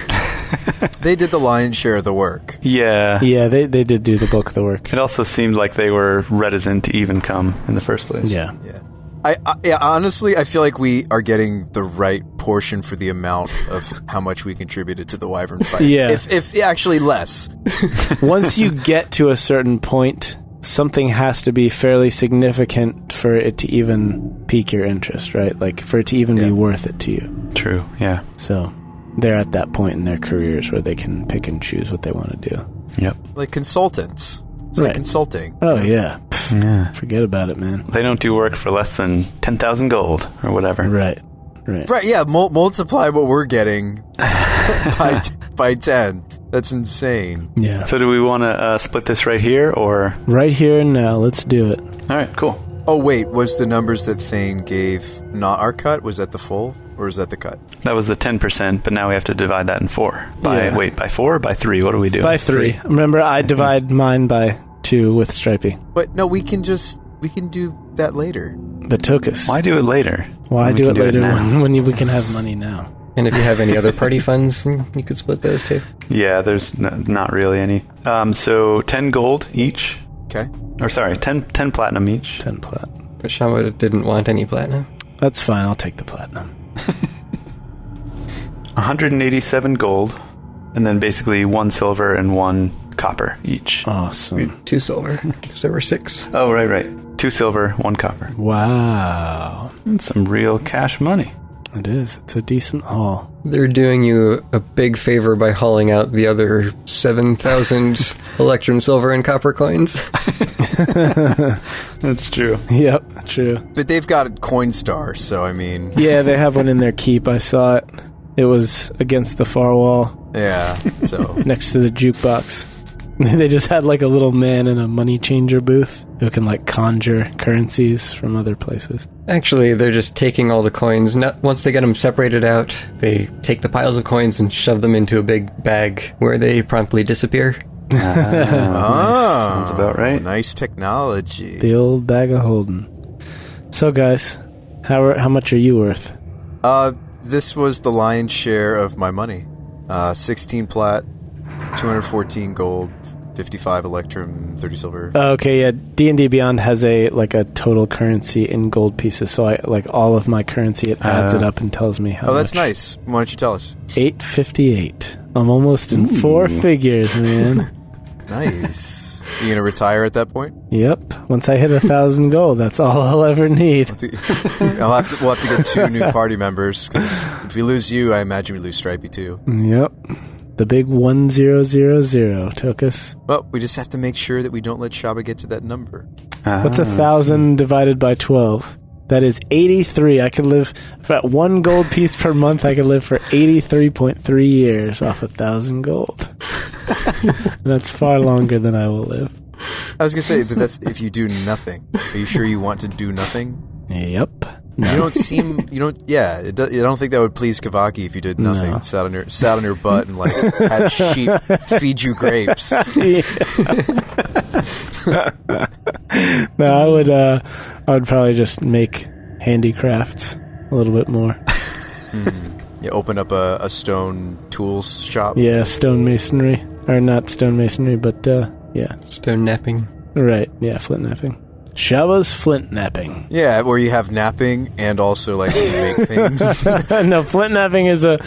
They did the lion's share of the work. Yeah. Yeah, they did do the bulk of the work. It also seemed like they were reticent to even come in the first place. Yeah. I honestly, I feel like we are getting the right portion for the amount of how much we contributed to the wyvern fight. Yeah. If actually less. Once you get to a certain point, something has to be fairly significant for it to even pique your interest, right? Like, for it to even be worth it to you. True, yeah. So, they're at that point in their careers where they can pick and choose what they want to do. Yep. Like consultants. It's like consulting. Oh, yeah. Yeah. Forget about it, man. They don't do work for less than 10,000 gold or whatever. Right, yeah. Multiply what we're getting by 10. That's insane. Yeah. So do we want to split this right here, or? Right here and now, let's do it. All right, cool. Oh, wait. Was the numbers that Thane gave not our cut? Was that the full? Or is that the cut? That was the 10%, but now we have to divide that in 4. By 4 or by 3? What do we do? By 3. Remember, I divide mine by 2 with Stripey. But no, we can do that later. But Tokas. Why do it later? Why do it later now? when we can have money now? And if you have any other party funds, you could split those too. Yeah, there's not really any. So 10 gold each. Okay. Or sorry, 10 platinum each. 10 plat. But Shabba didn't want any platinum. That's fine, I'll take the platinum. 187 gold, and then basically 1 silver and 1 copper each. Awesome. 2 silver, because there were 6. Oh, right. 2 silver, 1 copper. Wow. That's some real cash money. It is. It's a decent haul. They're doing you a big favor by hauling out the other 7,000 Electrum silver and copper coins. That's true. Yep, true. But they've got a Coinstar, so I mean... Yeah, they have one in their keep. I saw it. It was against the far wall. Yeah, so... next to the jukebox. They just had like a little man in a money changer booth who can like conjure currencies from other places. Actually, they're just taking all the coins. Once they get them separated out, they take the piles of coins and shove them into a big bag where they promptly disappear. Sounds about right. Nice technology. The old bag of holding. So guys, how much are you worth? This was the lion's share of my money. 16 plat, 214 gold, 55 electrum, 30 silver. Okay, yeah. D&D Beyond has a total currency in gold pieces. So I like all of my currency. It adds it up and tells me how much. Oh, that's nice. Why don't you tell us? 858. I'm almost in 4 figures, man. Nice. You gonna retire at that point? Yep. Once I hit 1,000 gold, that's all I'll ever need. We'll have to get 2 new party members. Because if we lose you, I imagine we lose Stripey too. Yep. The big 1000 Tokas. Well, we just have to make sure that we don't let Shabba get to that number. What's 1,000 divided by 12? That is 83. I could live for 1 gold piece per month. I could live for 83.3 years off 1,000 gold. That's far longer than I will live. I was going to say, that's if you do nothing. Are you sure you want to do nothing? Yep. No. I don't think that would please Kavaki if you did nothing. No. Sat on your butt and like had sheep feed you grapes. No, I would probably just make handicrafts a little bit more. Yeah, open up a stone tools shop. Yeah, stone masonry. Or not stone masonry, but yeah. Stone napping. Right, yeah, flint napping. Shabba's flint napping. Yeah, where you have napping and also like you make things. No, flint napping is a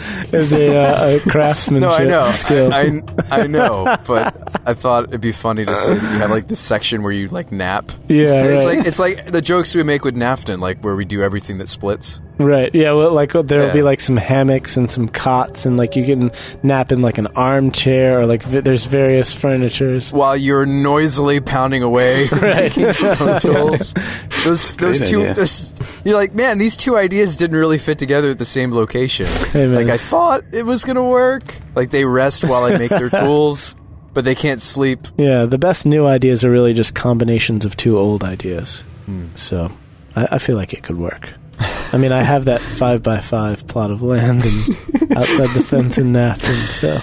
craftsmanship skill. I know, but I thought it'd be funny to say that you have like this section where you like nap. Yeah, it's like the jokes we make with Nafton, like where we do everything that splits. Right. Yeah. Well, like there'll be like some hammocks and some cots, and like you can nap in like an armchair, or like there's various furnitures while you're noisily pounding away, right? Stone tools. Those two. You're like, man, these two ideas didn't really fit together at the same location. Hey, like I thought it was gonna work. Like they rest while I make their tools, but they can't sleep. Yeah. The best new ideas are really just combinations of two old ideas. So I feel like it could work. I mean, I have that 5x5 plot of land and outside the fence in Nafton, so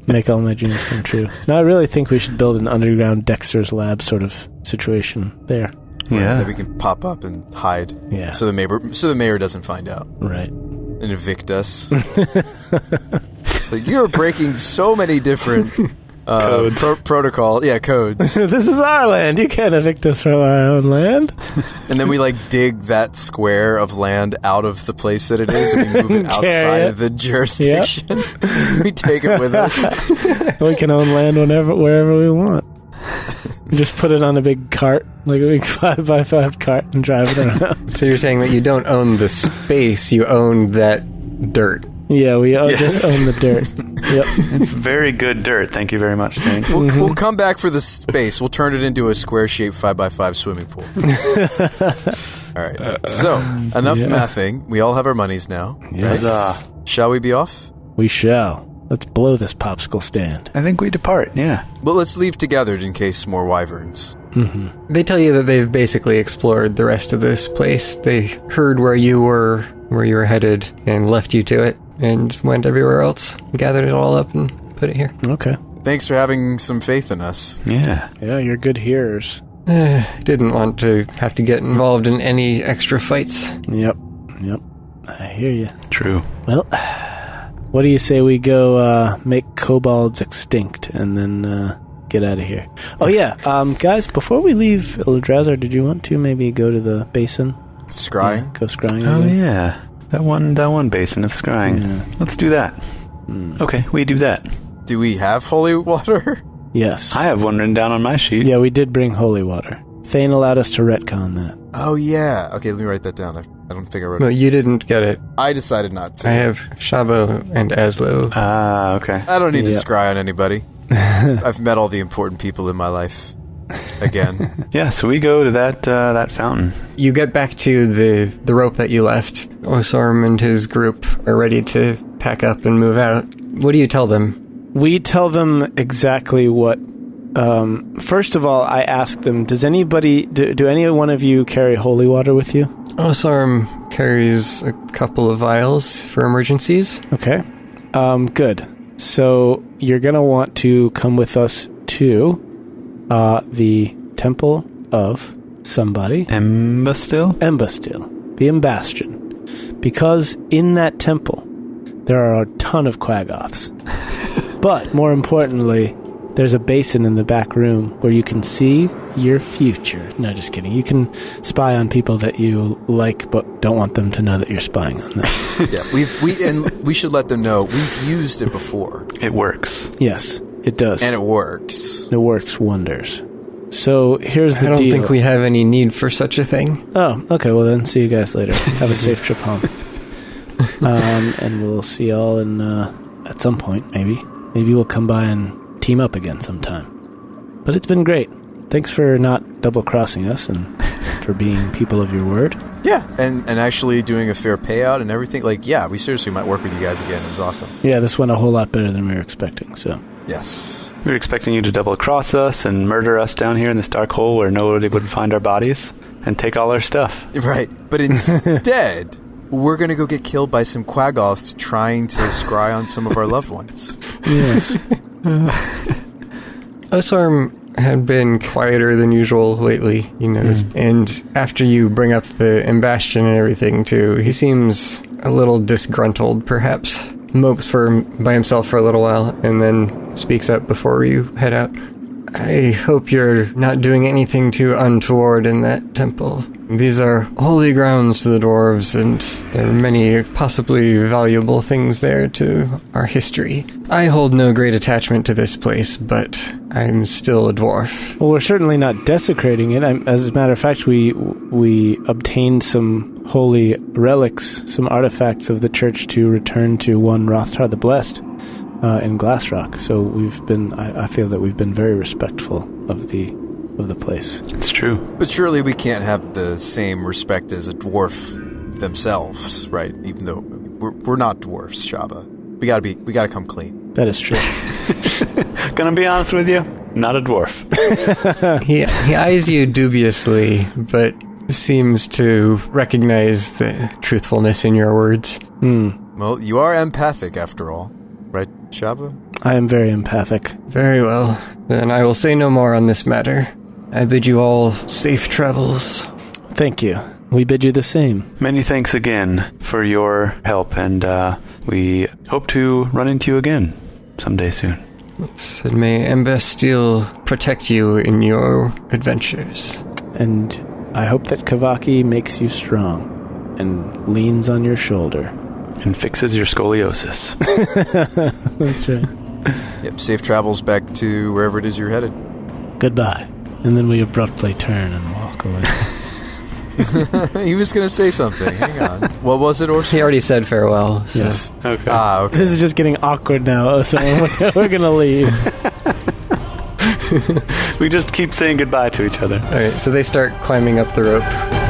make all my dreams come true. Now, I really think we should build an underground Dexter's Lab sort of situation there. Yeah, that we can pop up and hide. Yeah, so the mayor doesn't find out. Right, and evict us. It's like you're breaking so many different. Codes. Protocol. Yeah, codes. This is our land. You can't evict us from our own land. And then we like dig that square of land out of the place that it is, and we move it outside of the jurisdiction. Yep. We take it with us. We can own land wherever we want. Just put it on a big cart, like a big 5x5 cart, and drive it around. So you're saying that you don't own the space, you own that dirt. Yeah, we just own the dirt. Yep. It's very good dirt. Thank you very much, Thane. We'll come back for the space. We'll turn it into a square-shaped 5x5 swimming pool. All right. So, enough mathing. We all have our monies now. Yes. Right? Shall we be off? We shall. Let's blow this popsicle stand. I think we depart, yeah. But let's leave together in case more wyverns. Mm-hmm. They tell you that they've basically explored the rest of this place. They heard where you were headed, and left you to it. And went everywhere else, gathered it all up, and put it here. Okay. Thanks for having some faith in us. Yeah, you're good hearers. Didn't want to have to get involved in any extra fights. Yep. I hear you. True. Well, what do you say we go make kobolds extinct and then get out of here? Oh, yeah. Guys, before we leave Eldrazi, did you want to maybe go to the basin? Scrying? Yeah, go scrying. Oh, yeah. That one basin of scrying. Yeah. Let's do that. Okay, we do that. Do we have holy water? Yes. I have one written down on my sheet. Yeah, we did bring holy water. Thane allowed us to retcon that. Oh, yeah. Okay, let me write that down. I don't think I wrote it. No, you didn't get it. I decided not to. I have Shabba and Azlo. Ah, okay. I don't need to scry on anybody. I've met all the important people in my life. Again. Yeah, so we go to that fountain. You get back to the rope that you left. Osarm and his group are ready to pack up and move out. What do you tell them? We tell them exactly what... first of all, I ask them, does anybody... Do any one of you carry holy water with you? Osarm carries a couple of vials for emergencies. Okay. Good. So you're going to want to come with us to... the Temple of somebody. Embastil? Embastil. The Embastion. Because in that temple, there are a ton of Quaggoths. But, more importantly, there's a basin in the back room where you can see your future. No, just kidding. You can spy on people that you like, but don't want them to know that you're spying on them. Yeah, we should let them know we've used it before. It works. Yes. It does. And it works. It works wonders. So here's the deal. I don't think we have any need for such a thing. Oh, okay. Well, then see you guys later. Have a safe trip home. And we'll see y'all at some point, maybe. Maybe we'll come by and team up again sometime. But it's been great. Thanks for not double-crossing us and for being people of your word. Yeah, and actually doing a fair payout and everything. Like, we seriously might work with you guys again. It was awesome. Yeah, this went a whole lot better than we were expecting, so... Yes. We were expecting you to double-cross us and murder us down here in this dark hole where nobody would find our bodies and take all our stuff. Right, but instead, we're going to go get killed by some quaggoths trying to scry on some of our loved ones. Yes. Osarm had been quieter than usual lately, you noticed. And after you bring up the Embastion and everything, too, he seems a little disgruntled, perhaps. Mopes by himself for a little while, and then speaks up before you head out. I hope you're not doing anything too untoward in that temple. These are holy grounds to the dwarves, and there are many possibly valuable things there to our history. I hold no great attachment to this place, but I'm still a dwarf. Well, we're certainly not desecrating it. As a matter of fact, we obtained some holy relics, some artifacts of the church to return to one Rothtar the Blessed in Glassrock. So I feel that we've been very respectful of the place. It's true. But surely we can't have the same respect as a dwarf themselves, right? Even though we're not dwarfs, Shabba. We gotta come clean. That is true. Gonna be honest with you, not a dwarf. He eyes you dubiously, but seems to recognize the truthfulness in your words. Well, you are empathic after all, right, Shabba? I am very empathic. Very well. Then I will say no more on this matter. I bid you all safe travels. Thank you. We bid you the same. Many thanks again for your help, and we hope to run into you again someday soon. And may Embastille protect you in your adventures. And I hope that Kavaki makes you strong and leans on your shoulder. And fixes your scoliosis. That's right. Yep, safe travels back to wherever it is you're headed. Goodbye. And then we abruptly turn and walk away. He was going to say something. Hang on. What was it, Orson? He already said farewell. So. Yes. Okay. Okay. This is just getting awkward now, so we're going to leave. We just keep saying goodbye to each other. All right, so they start climbing up the rope.